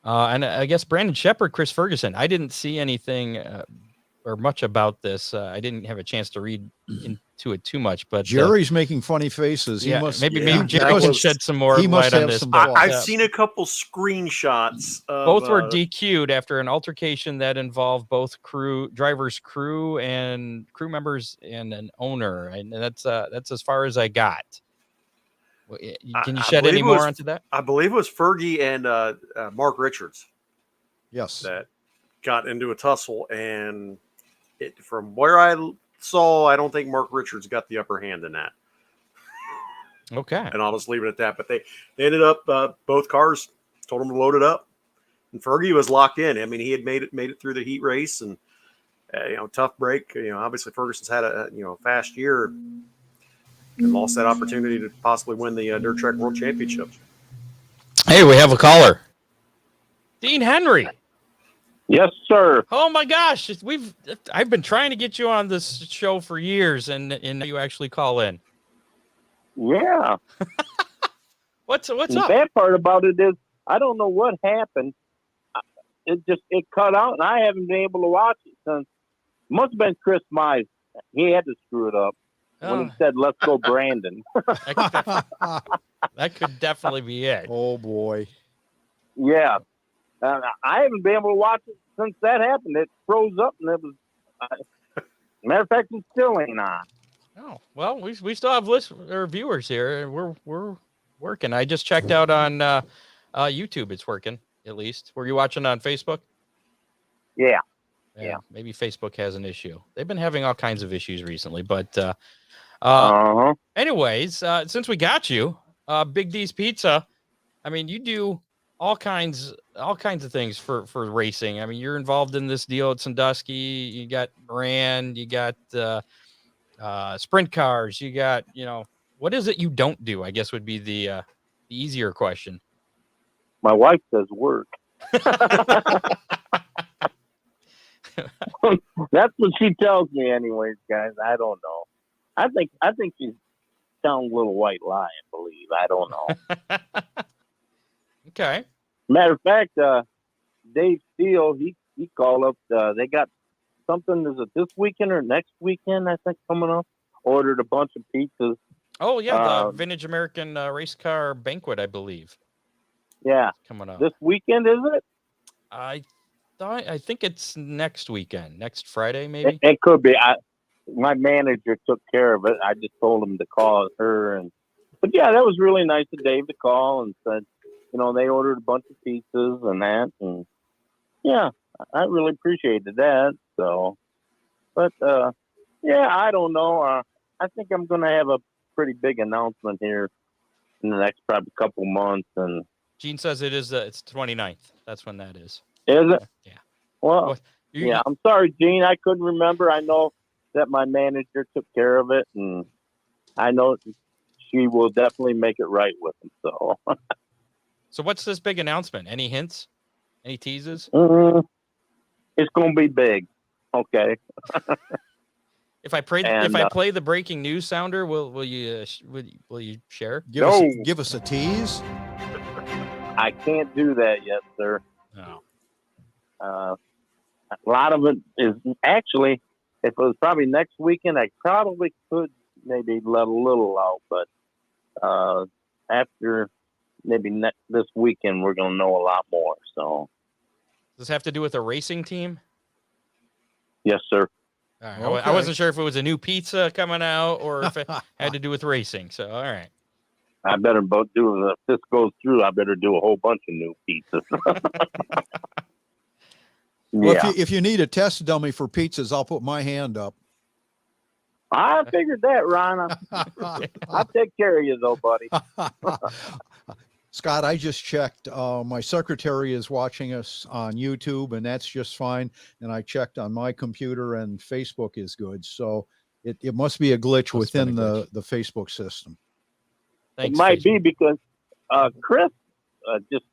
And I guess Brandon Shepard, Chris Ferguson. I didn't see anything or much about this. I didn't have a chance to read into it too much, but Jerry's making funny faces. Maybe Jerry can shed some more light on this. I've seen a couple screenshots. Both were DQ'd after an altercation that involved both drivers, crew members, and an owner, and that's as far as I got. Can you shed any more onto that? I believe it was Fergie and Mark Richards. Yes, that got into a tussle, and from where I saw, I don't think Mark Richards got the upper hand in that. Okay, and I'll just leave it at that. But they ended up both cars told him to load it up, and Fergie was locked in. I mean, he had made it through the heat race, and tough break. Obviously Ferguson's had a fast year and lost that opportunity to possibly win the Dirt Track World Championship. Hey, we have a caller. Dean Henry. Yes, sir. Oh my gosh, I've been trying to get you on this show for years, and you actually call in. Yeah. What's up? The bad part about it is I don't know what happened. It cut out, and I haven't been able to watch it since. Must have been Chris Mize. He had to screw it up when he said, "Let's go, Brandon." That could definitely be it. Oh boy. Yeah. I haven't been able to watch it since that happened. It froze up, and it was. Matter of fact, it still ain't on. Oh well, we still have viewers here, and we're working. I just checked out on YouTube; it's working at least. Were you watching on Facebook? Yeah. Maybe Facebook has an issue. They've been having all kinds of issues recently, but anyways, since we got you, Big D's Pizza. I mean, you do all kinds of things for racing. I mean, you're involved in this deal at Sandusky. You got Moran, you got sprint cars, you got, what is it you don't do? I guess would be the easier question. My wife does work. That's what she tells me anyways, guys. I don't know. I think she's telling a little white lie, I believe. I don't know. Okay. Matter of fact, Dave Steele, he called up. They got something. Is it this weekend or next weekend? I think coming up. Ordered a bunch of pizzas. Oh yeah, the Vintage American Race Car Banquet, I believe. Yeah, coming up this weekend, is it? I think it's next weekend, next Friday, maybe. It could be. My manager took care of it. I just told him to call her, but yeah, that was really nice of Dave to call and said, they ordered a bunch of pizzas and that, and yeah, I really appreciated that. So, but yeah, I don't know. I think I'm going to have a pretty big announcement here in the next probably couple months. And Gene says it's 29th. That's when that is. Is it? Yeah. Well, yeah. I'm sorry, Gene. I couldn't remember. I know that my manager took care of it, and I know she will definitely make it right with him. So, So what's this big announcement? Any hints? Any teases? it's going to be big. Okay. If I play the breaking news sounder, will you share? Give us a tease. I can't do that yet, sir. No. A lot of it is actually, if it was probably next weekend, I probably could maybe let a little out, but after maybe this weekend, we're going to know a lot more. So, Does this have to do with a racing team? yes, sir. All right. Okay. I wasn't sure if it was a new pizza coming out or if it had to do with racing. So, all right. I better if this goes through, I better do a whole bunch of new pizzas. Well, Yeah. if you need a test dummy for pizzas, I'll put my hand up. I figured that, Ron. I'll take care of you, though, buddy. Scott, I just checked. My secretary is watching us on YouTube, and that's just fine. And I checked on my computer, and Facebook is good. So it must be a glitch within the Facebook system. It might be because Chris just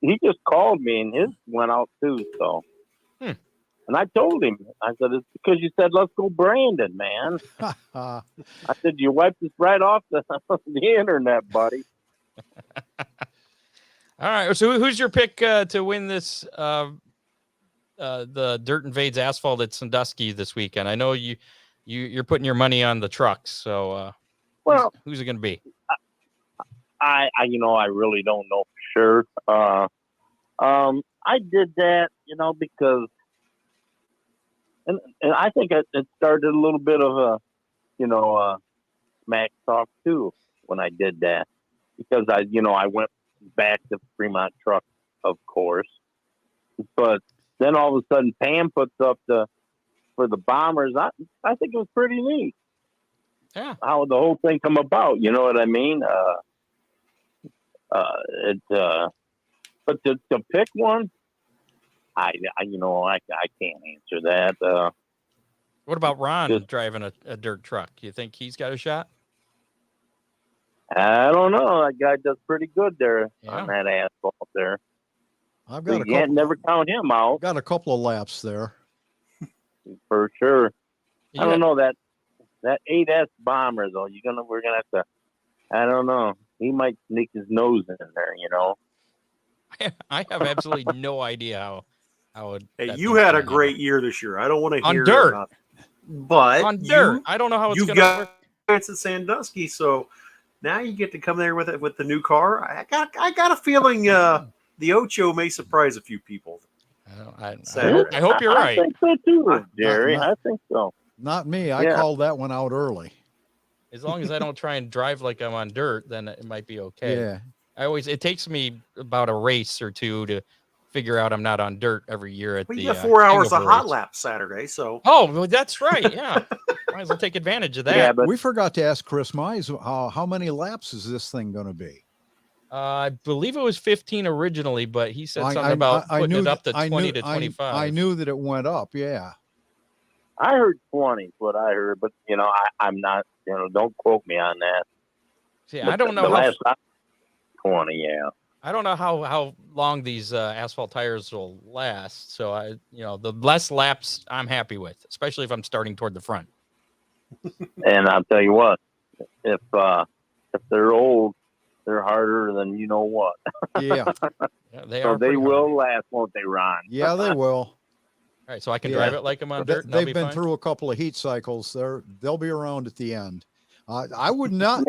called me, and his went out too. So, and I told him, I said, it's because you said let's go, Brandon, man. I said you wiped this right off the internet, buddy. All right. So who's your pick to win this the Dirt Invades Asphalt at Sandusky this weekend? I know you're putting your money on the trucks. So who's it going to be? I really don't know for sure. I did that, because, and I think it started a little bit of a smack talk too when I did that, because I went back to Fremont Truck, of course, but then all of a sudden Pam puts up for the Bombers. I think it was pretty neat. Yeah. How the whole thing come about, you know what I mean? But to pick one, I can't answer that. What about Ron driving a dirt truck? You think he's got a shot? I don't know. That guy does pretty good there on that asphalt there. I've got you can't never count him out. Got a couple of laps there. For sure. Yeah. I don't know that 8S Bomber though. We're gonna have to. I don't know. He might sneak his nose in there. I have absolutely no idea how it. Hey, you had a great year this year. I don't want to hear on dirt, about it. But on dirt. I don't know how it's going to work. It's at Sandusky, so now you get to come there with the new car. I got a feeling the Ocho may surprise a few people. I hope you're right. I think so too, Jerry. I think so. Not me. I called that one out early. As long as I don't try and drive like I'm on dirt, then it might be okay. Yeah. It takes me about a race or two to figure out I'm not on dirt every year at the. You got 4 hours of hot lap Saturday, so. Oh, well, that's right. Yeah, might as well take advantage of that. Yeah, but we forgot to ask Chris Mize how many laps is this thing going to be? I believe it was 15 originally, but he said something about putting it up to 20 to 25. I knew that it went up. Yeah. I heard 20 is what I heard, but I'm not. Don't quote me on that. See, I don't know how. 20, yeah. I don't know how long these asphalt tires will last. So the less laps I'm happy with, especially if I'm starting toward the front. And I'll tell you what, if they're old, they're harder than you know what. Yeah. They so are. They will last, won't they, Ron? Yeah, they will. All right, so I can drive it like I'm on dirt. They've been through a couple of heat cycles. They'll be around at the end. I would not.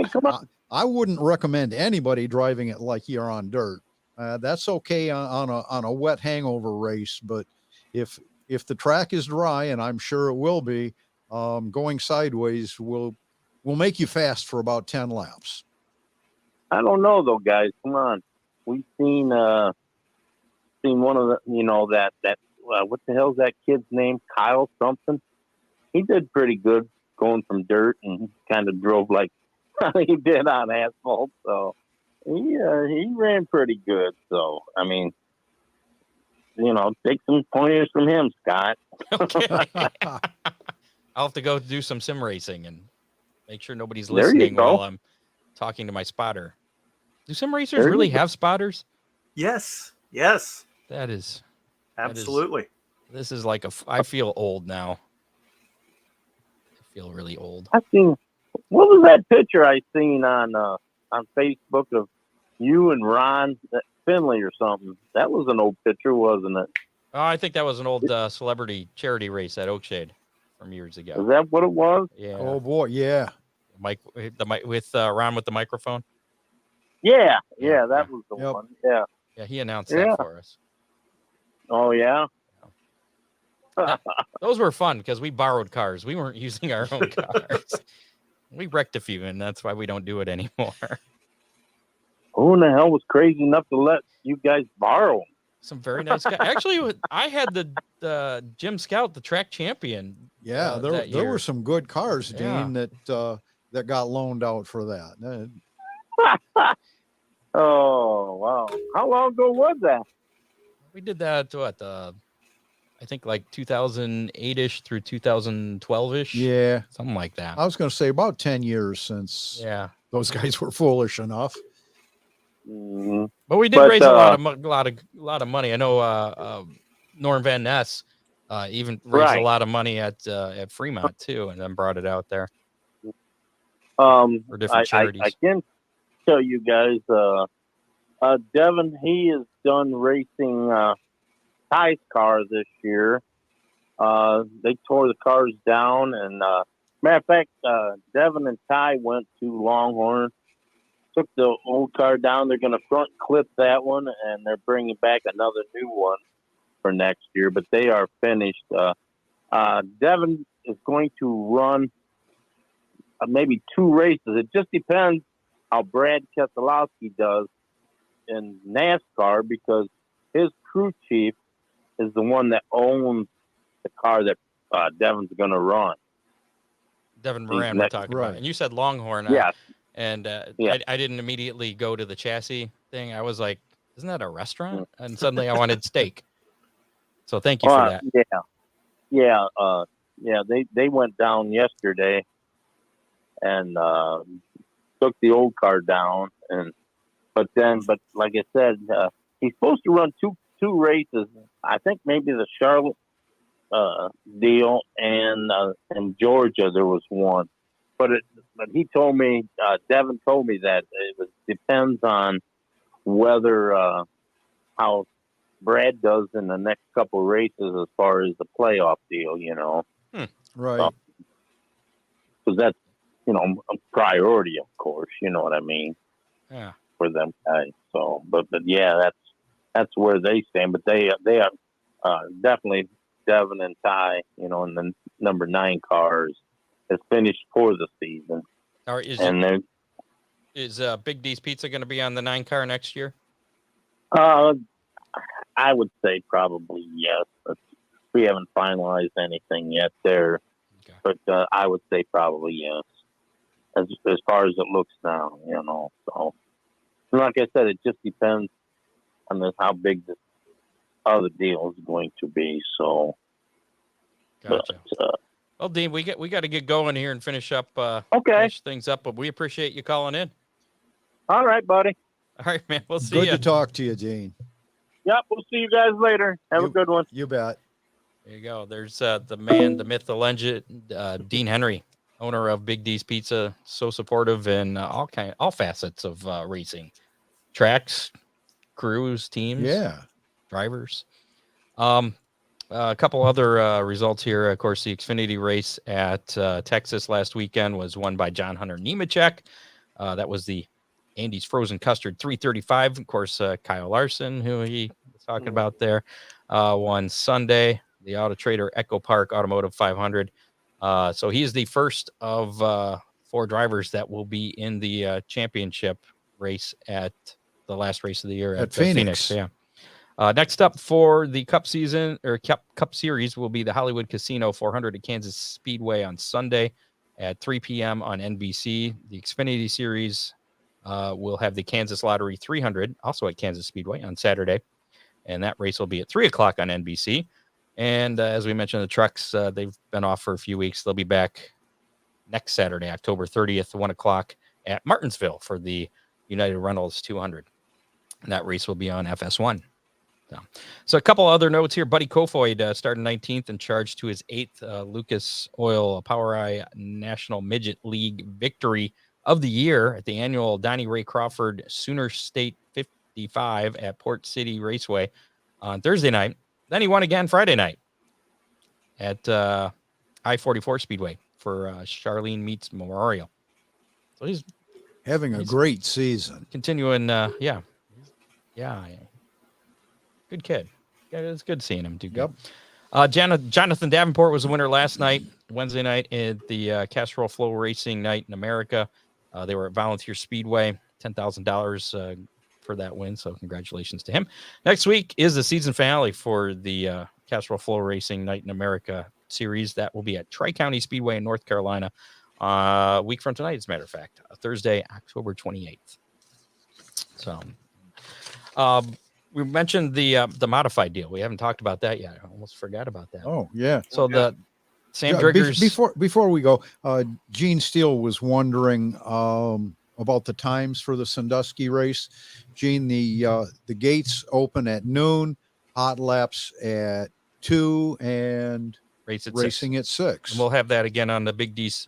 I wouldn't recommend anybody driving it like you're on dirt. That's okay on a wet hangover race, but if the track is dry, and I'm sure it will be, going sideways will make you fast for about 10 laps. I don't know though, guys. Come on, we've seen one of the that what the hell's that kid's name? Kyle something. He did pretty good going from dirt, and kind of drove like he did on asphalt. So he ran pretty good. So I mean, take some pointers from him, Scott. Okay. I'll have to go do some sim racing and make sure nobody's There you listening go. while I'm talking to my spotter. Do sim racers There you really go. have spotters? Yes. Yes. That is Absolutely. This is like I feel old now. I feel really old. I seen, what was that picture I seen on Facebook of you and Ron Finley or something? That was an old picture, wasn't it? Oh, I think that was an old celebrity charity race at Oakshade from years ago. Is that what it was? Yeah. Oh boy, yeah. Mike, the mic with Ron with the microphone. Yeah, Yeah, that was the Yep. one. Yeah. Yeah, he announced Yeah. that for us. Oh yeah. Those were fun because we borrowed cars. We weren't using our own cars. We wrecked a few, and that's why we don't do it anymore. Who in the hell was crazy enough to let you guys borrow them? Some very nice guys. Actually, I had the Jim Scout, the track champion. Yeah, there that were year. some good cars, Yeah. Dean, that got loaned out for that. Oh wow! How long ago was that? We did that I think like 2008ish through 2012ish. Yeah, Something like that. I was going to say about 10 years since Yeah. those guys were foolish enough. Mhm. But we did But, raise a lot of money. I know Norm Van Ness even raised Right. a lot of money at Fremont too, and then brought it out there for different I charities. can tell you guys, Devin, he is done racing Ty's car this year. They tore the cars down, and matter of fact, Devin and Ty went to Longhorn, took the old car down. They're going to front clip that one, and they're bringing back another new one for next year. But they are finished. Devin is going to run maybe 2 races. It just depends how Brad Keselowski does in NASCAR, because his crew chief is the one that owns the car that Devin's going to run. Devin Moran, we're talking right. about. And you said Longhorn. Yes. And Yeah. I didn't immediately go to the chassis thing. I was like, isn't that a restaurant? And suddenly I wanted steak. So thank you for that. Yeah. They went down yesterday and took the old car down, but like I said, he's supposed to run two races. I think maybe the Charlotte deal and Georgia there was one, but he told me, Devin told me that depends on whether how Brad does in the next couple races as far as the playoff deal, Right. because that's a priority, of course. You know what I mean? Yeah. For them guys. So, but yeah, that's where they stand. But they are definitely Devin and Ty, in the number 9 cars is finished for the season. Or is Big D's Pizza going to be on the 9 car next year? I would say probably yes. We haven't finalized anything yet there, Okay. but I would say probably yes. As far as it looks now, So, like I said, it just depends on how big this other deal is going to be. So, Gotcha. but, Well, Dean, we got to get going here and finish up. okay. Finish things up, but we appreciate you calling in. All right, buddy. All right, man. We'll see Good you. to talk to you, Dean. Yep, we'll see you guys later. Have a good one. You bet. There you go. There's the man, the myth, the legend, Dean Henry, owner of Big D's Pizza. So supportive in all facets of racing, tracks, crews, teams, Yeah. drivers. A couple other results here. Of course, the Xfinity race at Texas last weekend was won by John Hunter Nemechek. That was the Andy's Frozen Custard 335. Of course, Kyle Larson, who he was talking about there, won Sunday. The Auto Trader Echo Park Automotive 500. So he is the first of 4 drivers that will be in the championship race at the last race of the year At Phoenix. Yeah. Next up for the Cup season or Cup Series will be the Hollywood Casino 400 at Kansas Speedway on Sunday at 3 p.m. on NBC. The Xfinity Series will have the Kansas Lottery 300 also at Kansas Speedway on Saturday, and that race will be at 3 o'clock on NBC. And as we mentioned, the trucks, they've been off for a few weeks. They'll be back next Saturday, October 30th, 1 o'clock at Martinsville for the United Rentals 200. And that race will be on FS1. So a couple other notes here. Buddy Kofoid started 19th and charged to his 8th Lucas Oil PowerEye National Midget League victory of the year at the annual Donnie Ray Crawford Sooner State 55 at Port City Raceway on Thursday night. Then he won again Friday night at I-44 Speedway for Charlene Meets Memorial. So he's having a great season. Continuing, yeah. Good kid. Yeah, it's good seeing him do good. Jonathan Davenport was the winner last night, Wednesday night, at the Castrol Flow Racing Night in America. They were at Volunteer Speedway, $10,000 for that win. So congratulations to him. Next week is the season finale for the Castrol Flow Racing Night in America series. That will be at Tri-County Speedway in North Carolina a week from tonight, as a matter of fact, Thursday, October 28th. So, we mentioned the modified deal. We haven't talked about that yet. I almost forgot about that. Oh, yeah. So the Sam Driggers. Before we go, Gene Steele was wondering about the times for the Sandusky race. Gene, the gates open at noon, hot laps at 2, and racing at 6. And we'll have that again on the Big D's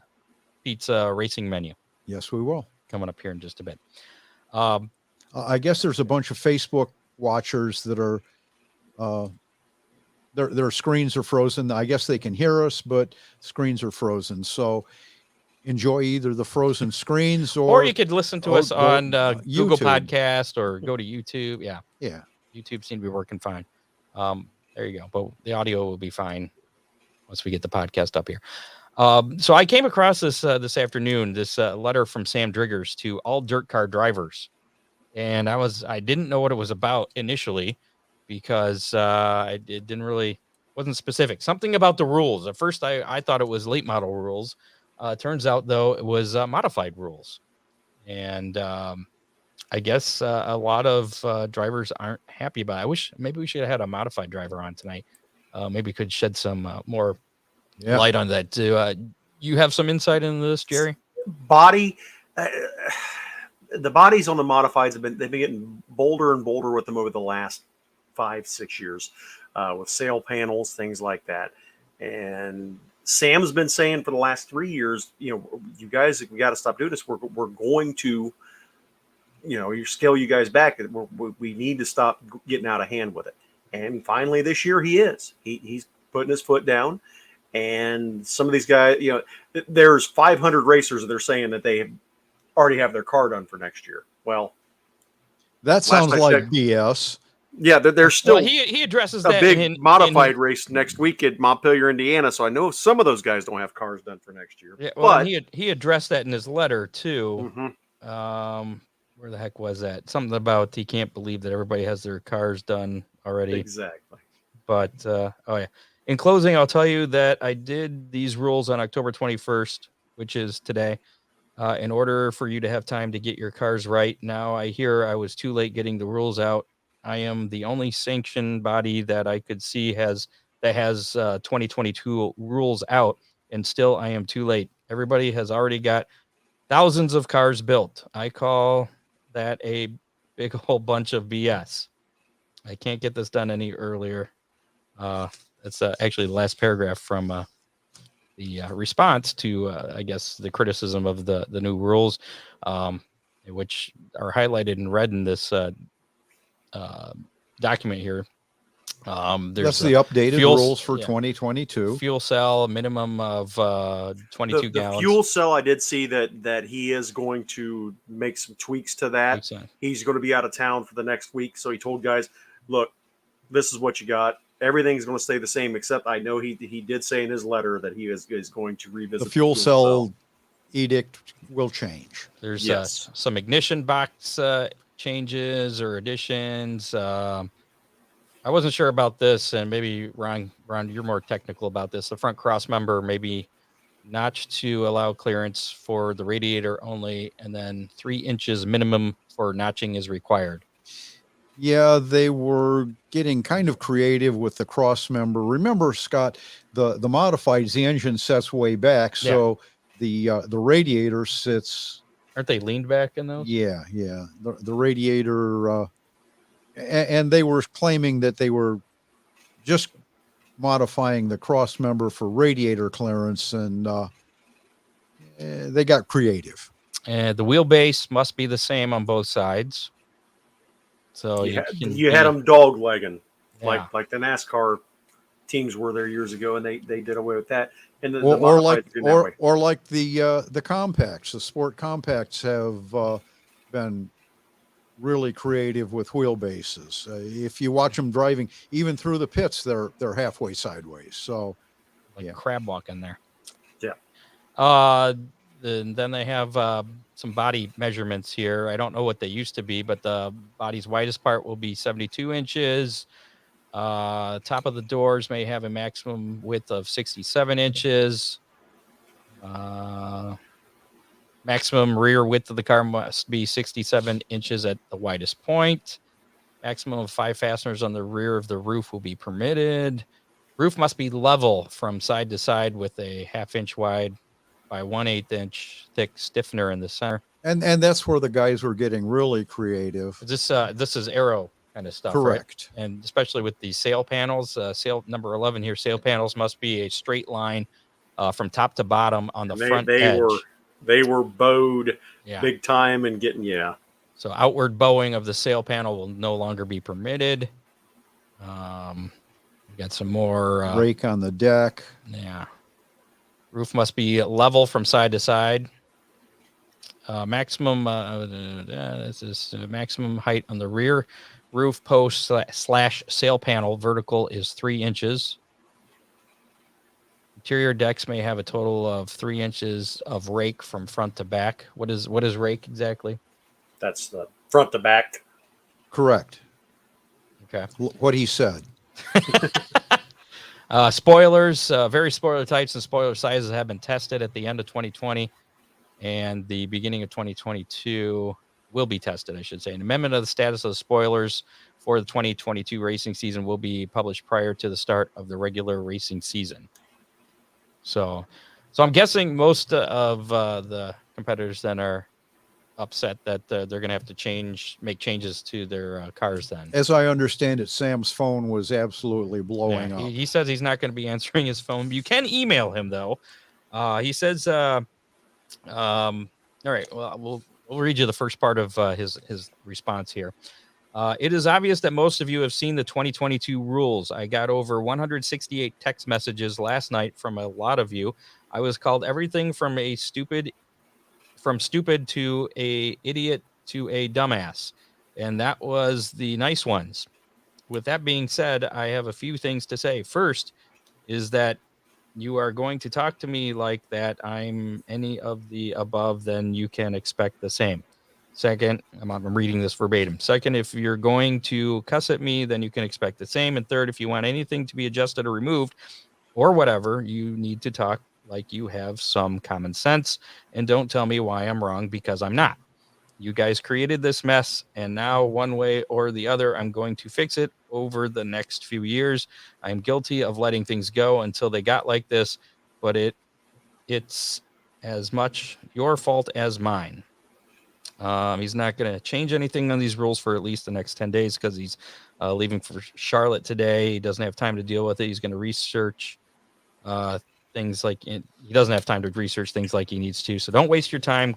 Pizza racing menu. Yes, we will. Coming up here in just a bit. I guess there's a bunch of Facebook watchers that are their screens are frozen. I guess they can hear us, but screens are frozen. So enjoy either the frozen screens or you could listen to us on Google Podcast or go to YouTube. Yeah. YouTube seemed to be working fine. There you go. But the audio will be fine once we get the podcast up here. So I came across this afternoon, this letter from Sam Driggers to all dirt car drivers. And I didn't know what it was about initially because it wasn't specific. Something about the rules. At first, I thought it was late model rules. Turns out, though, it was modified rules. And I guess a lot of drivers aren't happy about it. Maybe we should have had a modified driver on tonight. Maybe could shed some more light on that too. You have some insight into this, Jerry? The bodies on the modifieds they've been getting bolder and bolder with them over the last 5-6 years, with sail panels, things like that. And Sam's been saying for the last 3 years, you guys, we got to stop doing this. We're going to, you scale you guys back. We need to stop getting out of hand with it. And finally this year he's putting his foot down. And some of these guys, there's 500 racers that they're saying that they already have their car done for next year. Well, that sounds like BS. Yeah, they're still. Well, he addresses a that big modified race next week at Montpelier, Indiana. So I know some of those guys don't have cars done for next year. Yeah, well, but he addressed that in his letter too. Mm-hmm. Where the heck was that? Something about he can't believe that everybody has their cars done already. Exactly. But in closing, I'll tell you that I did these rules on October 21st, which is today. In order for you to have time to get your cars right. Now I hear I was too late getting the rules out. I am the only sanctioned body that I could see has 2022 rules out, and still I am too late. Everybody has already got thousands of cars built. I call that a big whole bunch of BS. I can't get this done any earlier. That's actually the last paragraph from the response to, I guess, the criticism of the new rules, which are highlighted in red in this document here. That's the updated rules for 2022. Fuel cell, a minimum of 22 gallons. The fuel cell, I did see that he is going to make some tweaks to that. He's going to be out of town for the next week. So he told guys, look, this is what you got. Everything's going to stay the same, except I know he did say in his letter that he is going to revisit the fuel cell edict will change. There's some ignition box changes or additions. I wasn't sure about this, and maybe Ron, you're more technical about this. The front cross member maybe notched to allow clearance for the radiator only, and then 3 inches minimum for notching is required. Yeah, they were getting kind of creative with the cross member. Remember, Scott, the modifieds, the engine sets way back, so the radiator sits. Aren't they leaned back in those? Yeah, the radiator, and they were claiming that they were just modifying the cross member for radiator clearance, and they got creative. And the wheelbase must be the same on both sides. So you had them dog legging, yeah. like the NASCAR teams were there years ago, and they did away with that. And or like the compacts, the sport compacts have been really creative with wheelbases. If you watch them driving, even through the pits, they're halfway sideways. So, like crab walking there. Yeah. Then they have some body measurements here. I don't know what they used to be, but the body's widest part will be 72 inches. Top of the doors may have a maximum width of 67 inches. Maximum rear width of the car must be 67 inches at the widest point. Maximum of 5 fasteners on the rear of the roof will be permitted. Roof must be level from side to side with a 1/2 inch wide by 1/8 inch thick stiffener in the center. And that's where the guys were getting really creative. This is aero kind of stuff, correct? Right? And especially with the sail panels, sail number 11 here, sail panels must be a straight line from top to bottom on the front edge. They were bowed big time and getting So outward bowing of the sail panel will no longer be permitted. We got some more rake on the deck. Yeah. Roof must be level from side to side. Maximum this is maximum height on the rear roof post / sail panel vertical is 3 inches. Interior decks may have a total of 3 inches of rake from front to back. What is rake exactly? That's the front to back. Correct. Okay. What he said. Spoilers, various spoiler types and spoiler sizes have been tested at the end of 2020 and the beginning of 2022 will be tested, I should say. An amendment of the status of the spoilers for the 2022 racing season will be published prior to the start of the regular racing season. So I'm guessing most of the competitors then are upset that they're going to have to make changes to their cars then. As I understand it, Sam's phone was absolutely blowing up. He says he's not going to be answering his phone. You can email him though. He says, all right, well, we'll read you the first part of his response here. It is obvious that most of you have seen the 2022 rules. I got over 168 text messages last night from a lot of you. I was called everything from stupid to a idiot to a dumbass. And that was the nice ones. With that being said, I have a few things to say. First is that you are going to talk to me like that I'm any of the above, then you can expect the same. Second, I'm reading this verbatim. Second, if you're going to cuss at me, then you can expect the same. And third, if you want anything to be adjusted or removed or whatever, you need to talk like you have some common sense and don't tell me why I'm wrong because I'm not. You guys created this mess, and now one way or the other, I'm going to fix it over the next few years. I'm guilty of letting things go until they got like this, but it's as much your fault as mine. He's not going to change anything on these rules for at least the next 10 days because he's leaving for Charlotte today. He doesn't have time to deal with it. He's going to research things like he doesn't have time to research things like he needs to. So don't waste your time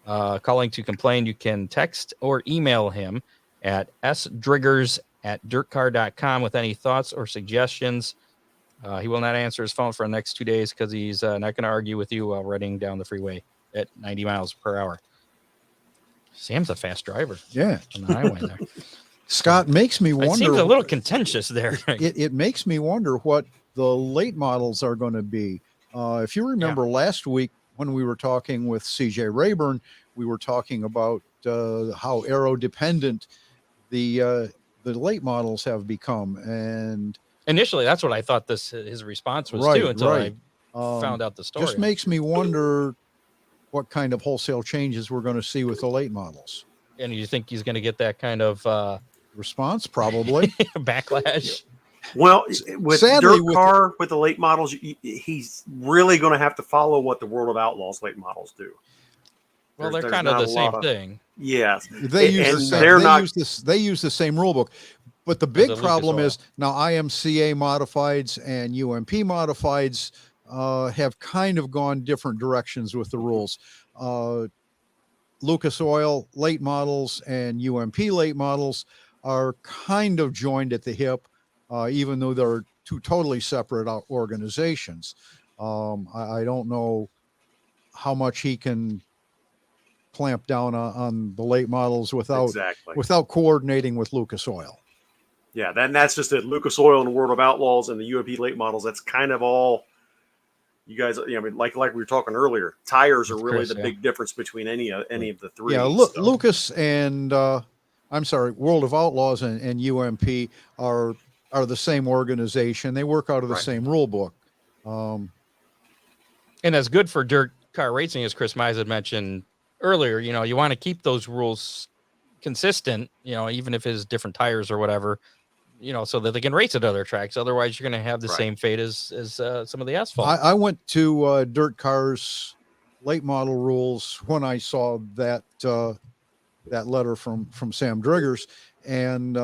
calling to complain. You can text or email him at sdriggers@dirtcar.com with any thoughts or suggestions. He will not answer his phone for the next 2 days because he's not going to argue with you while riding down the freeway at 90 miles per hour. Sam's a fast driver. Yeah. On the highway there. Scott, makes me wonder. It seems a little contentious there. It makes me wonder what the late models are going to be. If you remember last week when we were talking with CJ Rayburn, we were talking about how aero dependent the late models have become. And initially, that's what I thought his response was too, until I found out the story. Just makes me wonder what kind of wholesale changes we're going to see with the late models. And you think he's going to get that kind of response, probably. Backlash. Well, with Sadly, Dirt Car, with the late models, he's really going to have to follow what the World of Outlaws late models do. Well, There's they're kind of not the a same lot of- thing. Yes. They use And the same, they're they not- use this. They use the same rule book, but the big the problem Lucas is now IMCA modifieds and UMP modifieds have kind of gone different directions with the rules. Lucas Oil late models and UMP late models are kind of joined at the hip, even though they're two totally separate organizations. I don't know how much he can clamp down on the late models without coordinating with Lucas Oil. Yeah, that's just it. Lucas Oil and the World of Outlaws and the UMP late models. That's kind of all you guys. I mean, like we were talking earlier, tires are really the big difference between any of the three. Yeah, Lucas and World of Outlaws and UMP are the same organization. They work out of the same rule book. And that's good for dirt car racing, as Chris Mize had mentioned earlier. You know, you want to keep those rules consistent, you know, even if it's different tires or whatever, you know, so that they can race at other tracks. Otherwise, you're going to have the same fate as some of the asphalt. I went to Dirt Cars late model rules when I saw that letter from Sam Driggers, and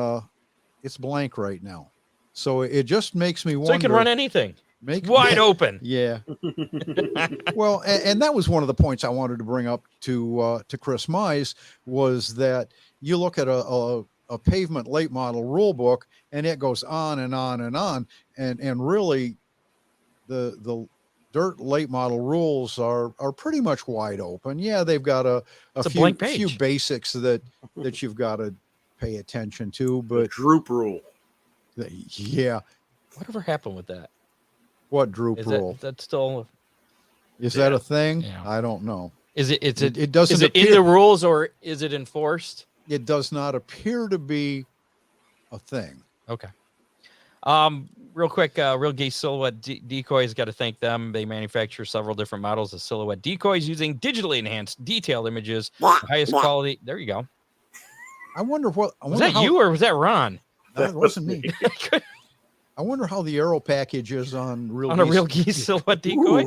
it's blank right now. So it just makes me wonder. So you can run anything. Wide open. Yeah. Well, and that was one of the points I wanted to bring up to Chris Mize, was that you look at a pavement late model rule book and it goes on and on and on. And really the dirt late model rules are pretty much wide open. Yeah, they've got a few basics that you've got to pay attention to, but the droop rule. Yeah. Whatever happened with that? What droop rule? That's still. Is that a thing? Yeah. I don't know. It doesn't. Is it in the rules or is it enforced? It does not appear to be a thing. Okay. Real quick, Real Geese Silhouette Decoys, got to thank them. They manufacture several different models of silhouette decoys using digitally enhanced detailed images, highest quality. There you go. I wonder what. Was that you or was that Ron? That wasn't me. I wonder how the aero package is on a Real Geese Silhouette decoy.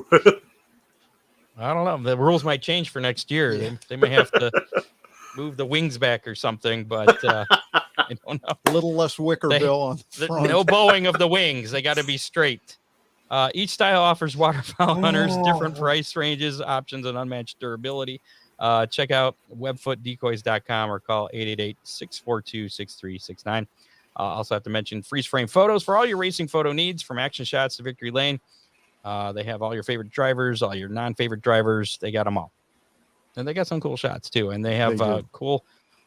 I don't know. The rules might change for next year. They may have to move the wings back or something, but I don't know. A little less wicker bill on the front. No bowing of the wings. They got to be straight. Each style offers waterfowl hunters different price ranges, options, and unmatched durability. Check out webfootdecoys.com or call 888-642-6369. Also have to mention freeze frame photos for all your racing photo needs, from action shots to victory lane. They have all your favorite drivers, all your non-favorite drivers. They got them all. And they got some cool shots too. And they have cool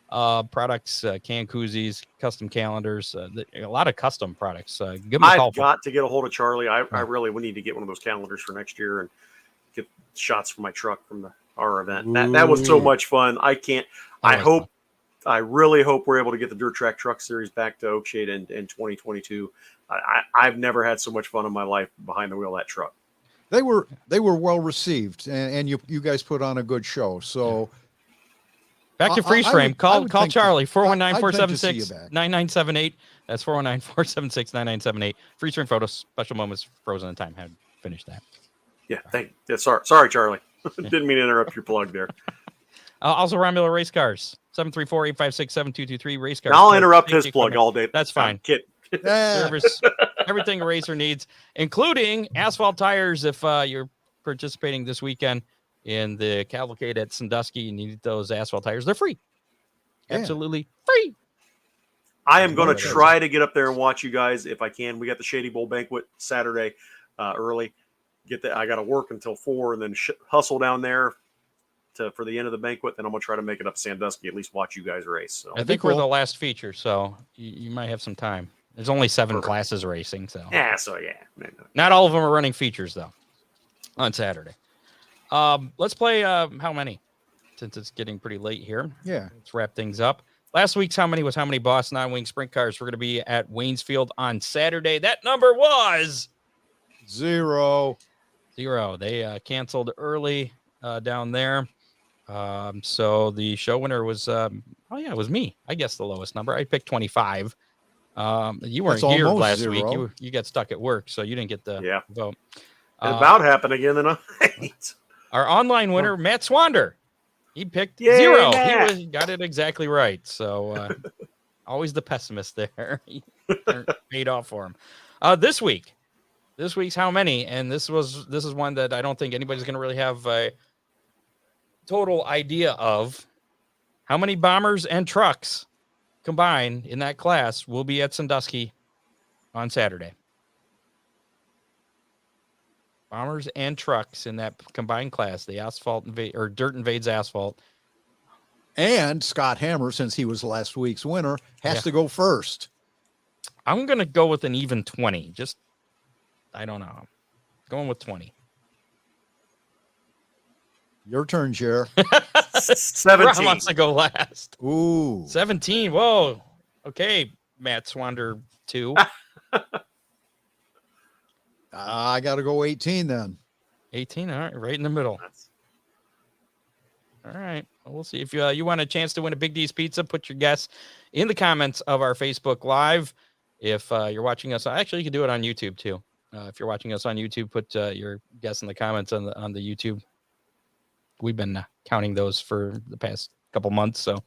products, can koozies, custom calendars, a lot of custom products. Give them a call. I've got to get a hold of Charlie. I really would need to get one of those calendars for next year and get shots from my truck from our event. That was so much fun. I really hope we're able to get the Dirt Track Truck Series back to Oakshade in 2022. I've never had so much fun in my life behind the wheel of that truck. They were well received, and you guys put on a good show. So back to freeze frame. Call Charlie, 419-476-9978. That's 419-476-9978. Freeze frame photos, special moments, frozen in time. Had finished that. Yeah, sorry, Charlie. Didn't mean to interrupt your plug there. Also, Ron Miller Race Cars, 734-856-7223. Race Cars. I'll interrupt his plug all day. That's fine. Service, everything a racer needs, including asphalt tires. If you're participating this weekend in the cavalcade at Sandusky, you need those asphalt tires. They're free. Absolutely free. I am going to try to get up there and watch you guys if I can. We got the Shady Bowl banquet Saturday early. I got to work until 4 and then hustle down there for the end of the banquet. Then I'm going to try to make it up to Sandusky, at least watch you guys race. So I think we're the last feature, so you might have some time. There's only 7 classes racing, so not all of them are running features though on Saturday. Let's play how many, since it's getting pretty late here. Yeah, let's wrap things up. Last week's how many was how many Boss 9-wing sprint cars. We're going to be at Waynesfield on Saturday. That number was 0. They canceled early down there. So the show winner was Oh yeah, it was me. I guessed the lowest number. I picked 25. You weren't That's here almost last 0. week. You got stuck at work, so you didn't get the vote. It about happened again tonight. Our online winner, Matt Swander, he picked Yay, 0. Matt. He got it exactly right. So always the pessimist there. He paid off for him. This week's how many? And this is one that I don't think anybody's going to really have a total idea of. How many bombers and trucks combined in that class will be at Sandusky on Saturday? Bombers and trucks in that combined class, the dirt invades asphalt. And Scott Hammer, since he was last week's winner, has to go first. I'm going to go with an even 20. I don't know. Going with 20. Your turn, Jer. 17. Ron wants to go last. Ooh. 17. Whoa. Okay, Matt Swander 2. I got to go 18 then. 18. All right, right in the middle. All right. Well, we'll see if you want a chance to win a Big D's Pizza. Put your guess in the comments of our Facebook Live. If you're watching us, actually, you can do it on YouTube too. If you're watching us on YouTube, put your guess in the comments on the YouTube. We've been counting those for the past couple months, so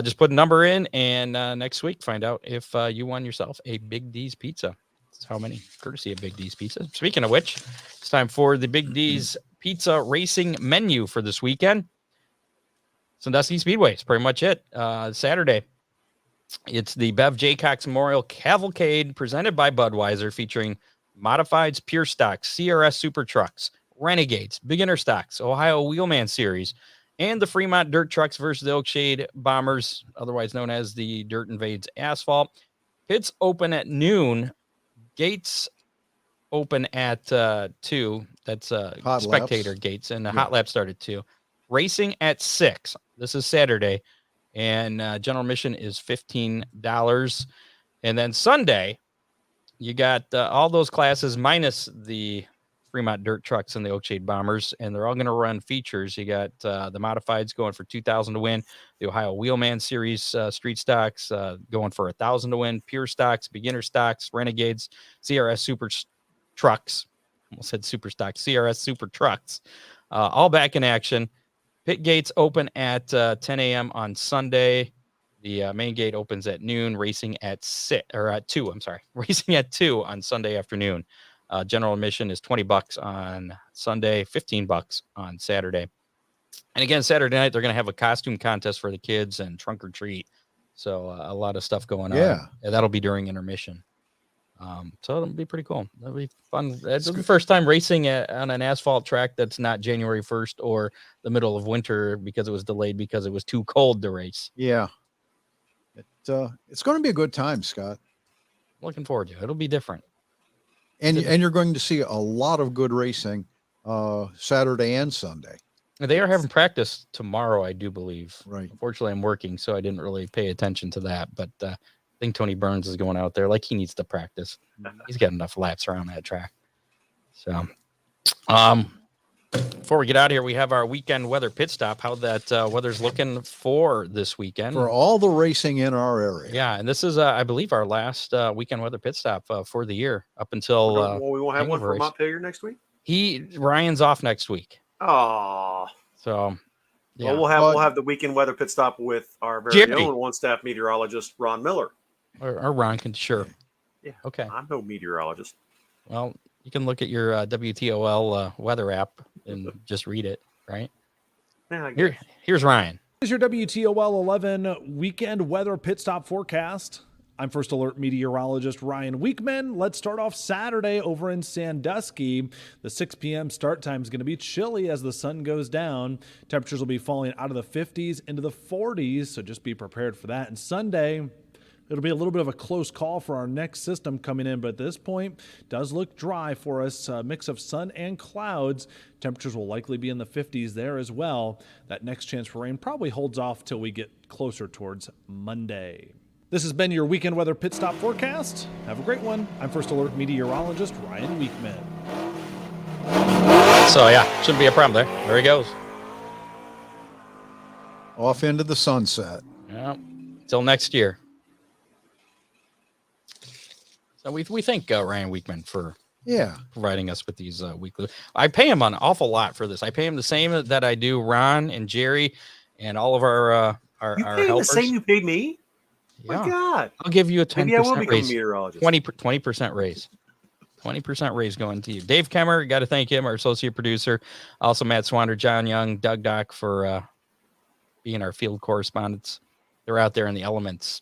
just put a number in, and next week find out if you won yourself a Big D's Pizza. That's how many, courtesy of Big D's Pizza. Speaking of which, it's time for the Big D's Pizza racing menu for this weekend. Sandusky Speedway is pretty much it. Saturday, it's the Bev Jaycox Memorial Cavalcade presented by Budweiser, featuring modifieds, pure stocks, CRS super trucks, Renegades, beginner stocks, Ohio Wheelman Series, and the Fremont Dirt Trucks versus the Oakshade Bombers, otherwise known as the Dirt Invades Asphalt. Pits open at noon. Gates open at 2. That's spectator laps. Gates, and the hot lap start at 2. Racing at 6. This is Saturday, and general admission is $15. And then Sunday, you got all those classes minus the Fremont Dirt Trucks and the Oakshade Bombers, and they're all going to run features. You got the modifieds going for $2,000 to win, the Ohio Wheelman Series street stocks going for $1,000 to win, pure stocks, beginner stocks, Renegades, CRS super trucks, almost said super stocks, CRS super trucks, all back in action. Pit gates open at 10 a.m. on Sunday. The main gate opens at noon. Racing at 2. I'm sorry, racing at 2 on Sunday afternoon. General admission is $20 on Sunday, $15 on Saturday. And again, Saturday night, they're going to have a costume contest for the kids and trunk or treat. So a lot of stuff going on. Yeah. That'll be during intermission. So it'll be pretty cool. That'll be fun. It's the first time racing on an asphalt track that's not January 1st or the middle of winter because it was delayed because it was too cold to race. Yeah. It's going to be a good time, Scott. Looking forward to it. It'll be different. And you're going to see a lot of good racing Saturday and Sunday. They are having practice tomorrow, I do believe. Right. Unfortunately, I'm working, so I didn't really pay attention to that. But I think Tony Burns is going out there like he needs to practice. He's got enough laps around that track. So, before we get out of here, we have our weekend weather pit stop. How that weather's looking for this weekend. For all the racing in our area. Yeah, and this is, I believe, our last weekend weather pit stop for the year up until. Well, we won't have one for Montpelier next week? Ryan's off next week. Oh. So, yeah. Well, we'll have the weekend weather pit stop with our very own one-staff meteorologist, Ron Miller. Or Ron can, sure. Yeah. Okay. I'm no meteorologist. Well, you can look at your WTOL weather app and just read it, right? Yeah, here's Ryan. Here's your WTOL 11 weekend weather pit stop forecast. I'm First Alert meteorologist Ryan Weekman. Let's start off Saturday over in Sandusky. The 6 p.m. start time is going to be chilly as the sun goes down. Temperatures will be falling out of the 50s into the 40s, so just be prepared for that. And Sunday, it'll be a little bit of a close call for our next system coming in, but at this point, does look dry for us. A mix of sun and clouds. Temperatures will likely be in the 50s there as well. That next chance for rain probably holds off till we get closer towards Monday. This has been your weekend weather pit stop forecast. Have a great one. I'm First Alert meteorologist Ryan Weekman. So, yeah, shouldn't be a problem there. There he goes. Off into the sunset. All Well, till next year. So we thank Ryan Weekman for providing us with these weekly. I pay him an awful lot for this. I pay him the same that I do Ron and Jerry and all of our you our pay helpers. The same you paid me? Yeah. My God. I'll give you a 10% Maybe I will become raise. a meteorologist. 20% raise. 20% raise going to you. Dave Kemmer, got to thank him, our associate producer. Also Matt Swander, John Young, Doug Dock for being our field correspondents. They're out there in the elements,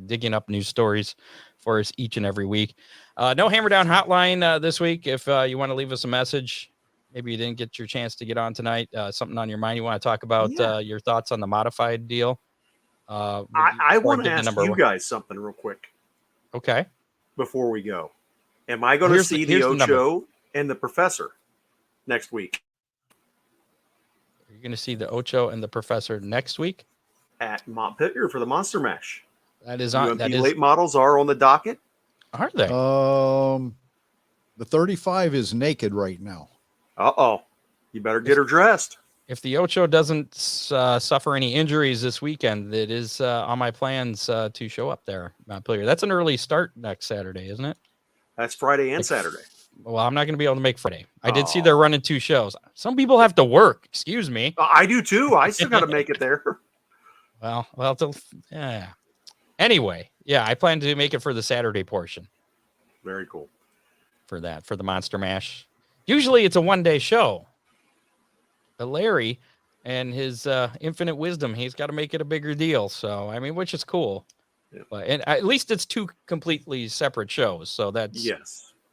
digging up news stories for us each and every week. No Hammer Down hotline this week. If you want to leave us a message, maybe you didn't get your chance to get on tonight, something on your mind you want to talk about, your thoughts on the modified deal. I want to ask you guys something real quick. Okay. Before we go. Am I going to see the Ocho and the Professor next week? You're going to see the Ocho and the Professor next week? At Montpelier for the Monster Mash. That is on. UMP late models are on the docket. Are they? The 35 is naked right now. Uh-oh. You better get her dressed. If the Ocho doesn't suffer any injuries this weekend, it is on my plans to show up there, Montpelier. That's an early start next Saturday, isn't it? That's Friday and Saturday. Well, I'm not going to be able to make Friday. I did see they're running 2 shows. Some people have to work. Excuse me. I do too. I still got to make it there. Well, yeah. Anyway, I plan to make it for the Saturday portion. Very cool. For the Monster Mash. Usually it's a 1-day show. But Larry and his infinite wisdom, he's got to make it a bigger deal. So, I mean, which is cool. Yeah. But and at least it's 2 completely separate shows. So that's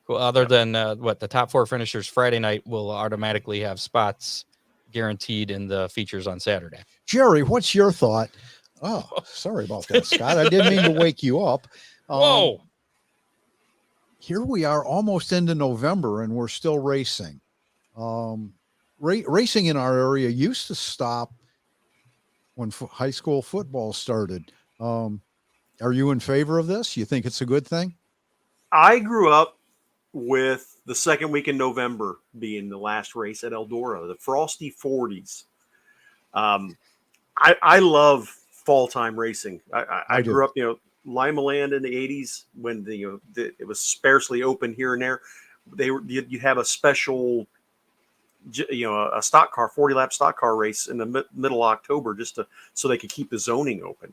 cool. Other than the top 4 finishers Friday night will automatically have spots guaranteed in the features on Saturday. Jerry, what's your thought? Oh, sorry about that, Scott. I didn't mean to wake you up. Whoa. Here we are almost into November and we're still racing. Racing in our area used to stop when high school football started. Are you in favor of this? You think it's a good thing? I grew up with the second week in November being the last race at Eldora, the Frosty 40s. I love fall time racing. I grew up, Lima Land in the 80s when it was sparsely open here and there. You have a special, a stock car, 40-lap stock car race in the middle of October so they could keep the zoning open.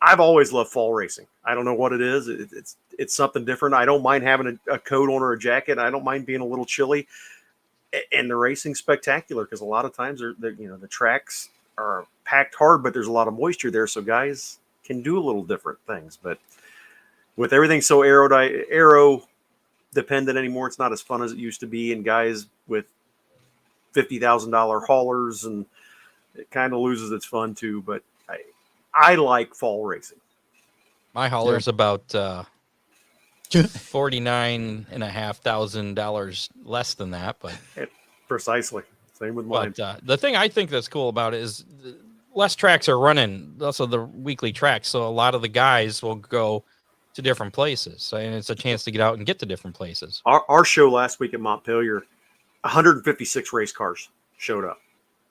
I've always loved fall racing. I don't know what it is. It's something different. I don't mind having a coat on or a jacket. I don't mind being a little chilly. And the racing's spectacular because a lot of times the tracks are packed hard, but there's a lot of moisture there, so guys can do a little different things. But with everything so aero dependent anymore, it's not as fun as it used to be. And guys with $50,000 haulers, and it kind of loses its fun too. But I like fall racing. My hauler's about $49,500 less than that, but precisely same with mine. But the thing I think that's cool about it is less tracks are running, also the weekly tracks. So a lot of the guys will go to different places, and it's a chance to get out and get to different places. Our show last week at Montpelier, 156 race cars showed up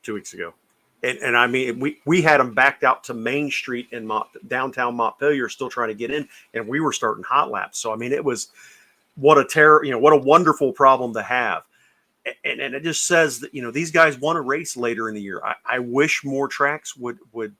2 weeks ago. And I mean, we had them backed out to Main Street in downtown Montpelier, still trying to get in, and we were starting hot laps. So I mean, it was what a wonderful problem to have, and it just says that these guys want to race later in the year. I wish more tracks would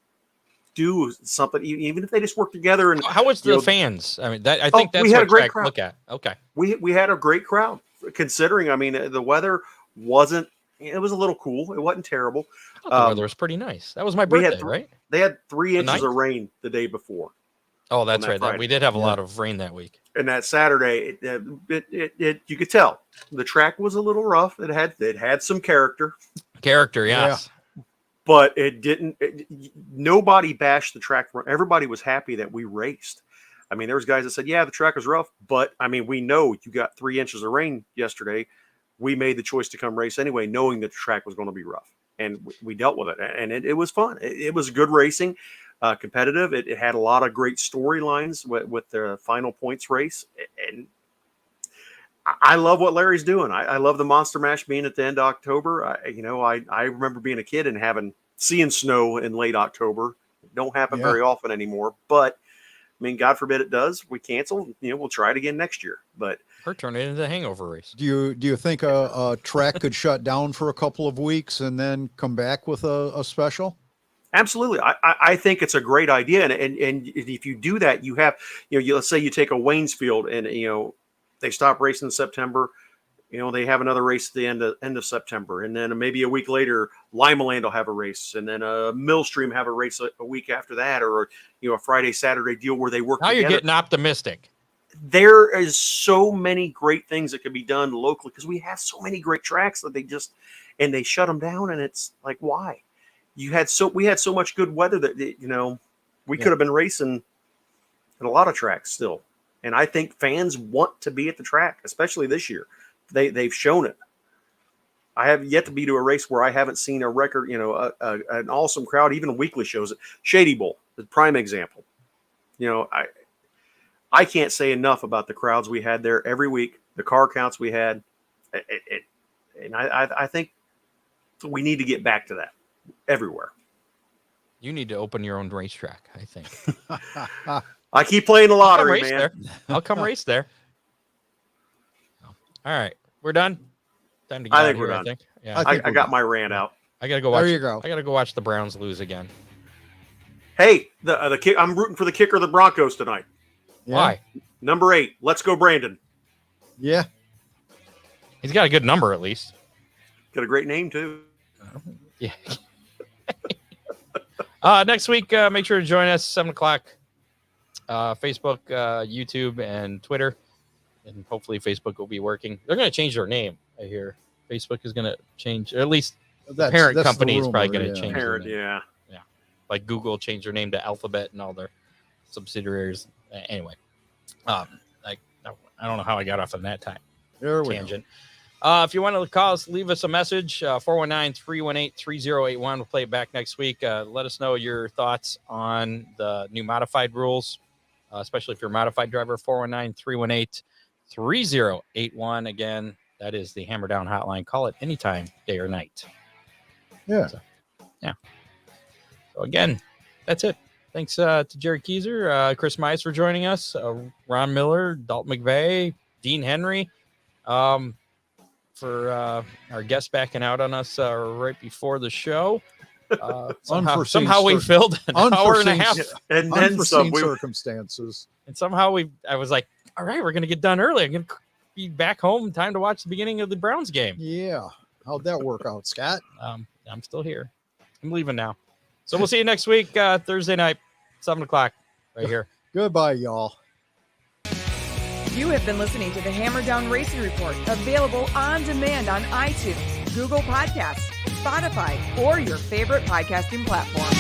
do something, even if they just work together. And how was the fans? I mean, I think that's we had what a great crowd. Look at. Okay, we had a great crowd considering. I mean, the weather wasn't. It was a little cool. It wasn't terrible. The weather was pretty nice. That was my birthday, right? They had 3 inches of rain the day before. Oh, that's right. We did have a lot of rain that week. And that Saturday, it you could tell the track was a little rough. It had some character. Character, yes. Yeah. But it didn't. Nobody bashed the track. Everybody was happy that we raced. I mean, there was guys that said, "Yeah, the track was rough," but I mean, we know you got 3 inches of rain yesterday. We made the choice to come race anyway, knowing that the track was going to be rough, and we dealt with it. And it was fun. It was good racing, competitive. It had a lot of great storylines with the final points race. And I love what Larry's doing. I love the Monster Mash being at the end of October. I remember being a kid and seeing snow in late October. Don't happen Yeah. very often anymore. But I mean, God forbid it does. We cancel. We'll try it again next year. But Or turn it into a hangover race. Do you think a track could shut down for a couple of weeks and then come back with a special? absolutely, I think it's a great idea. And if you do that, you have let's say you take a Waynesfield and they stop racing in September. They have another race at the end of September, and then maybe a week later, Limaland will have a race, and then Millstream have a race a week after that, or a Friday Saturday deal where they work Now together. you're getting optimistic. There is so many great things that can be done locally because we have so many great tracks that they shut them down, and it's like, why? We had so much good weather that we could have been racing at a lot of tracks still, and I think fans want to be at the track, especially this year. They've shown it. I have yet to be to a race where I haven't seen a record, an awesome crowd. Even Weekly shows it. Shady Bowl, the prime example. I can't say enough about the crowds we had there every week, the car counts we had, and I think we need to get back to that everywhere. You need to open your own racetrack, I think. I keep playing the lottery, race man. there. I'll come race there. All right, we're done. Time to get I out think of we're here, done. I think. Yeah, I got my rant out. I gotta go watch. There you go. I gotta go watch the Browns lose again. Hey, the kick. I'm rooting for the kicker of the Broncos tonight. Yeah. Why? Number 8. Let's go, Brandon. Yeah. He's got a good number at least. Got a great name too. Yeah. Next week, make sure to join us 7:00. Facebook, YouTube, and Twitter, and hopefully Facebook will be working. They're going to change their name. I hear Facebook is going to change, or at least the parent that's company the is probably rumor, going to change. Parent, their name. yeah. Like Google changed their name to Alphabet and all their subsidiaries. Anyway, I don't know how I got off on that There we tangent. If you want to call us, leave us a message, 419-318-3081. We'll play it back next week. Let us know your thoughts on the new modified rules, especially if you're a modified driver. 419-318-3081. Again, that is the Hammer Down hotline. Call it anytime, day or night. Yeah. So again, that's it. Thanks to Jerry Keyser, Chris Mize for joining us, Ron Miller, Dalton McVeigh, Dean Henry, for our guest backing out on us right before the show. Somehow we filled an hour and a half. And then some. Unforeseen circumstances. And somehow I was like, all right, we're going to get done early. I'm going to be back home in time to watch the beginning of the Browns game. Yeah. How'd that work out, Scott? I'm still here. I'm leaving now. So we'll see you next week, Thursday night, 7:00, right here. Goodbye, y'all. You have been listening to the Hammer Down Racing Report, available on demand on iTunes, Google Podcasts, Spotify, or your favorite podcasting platform.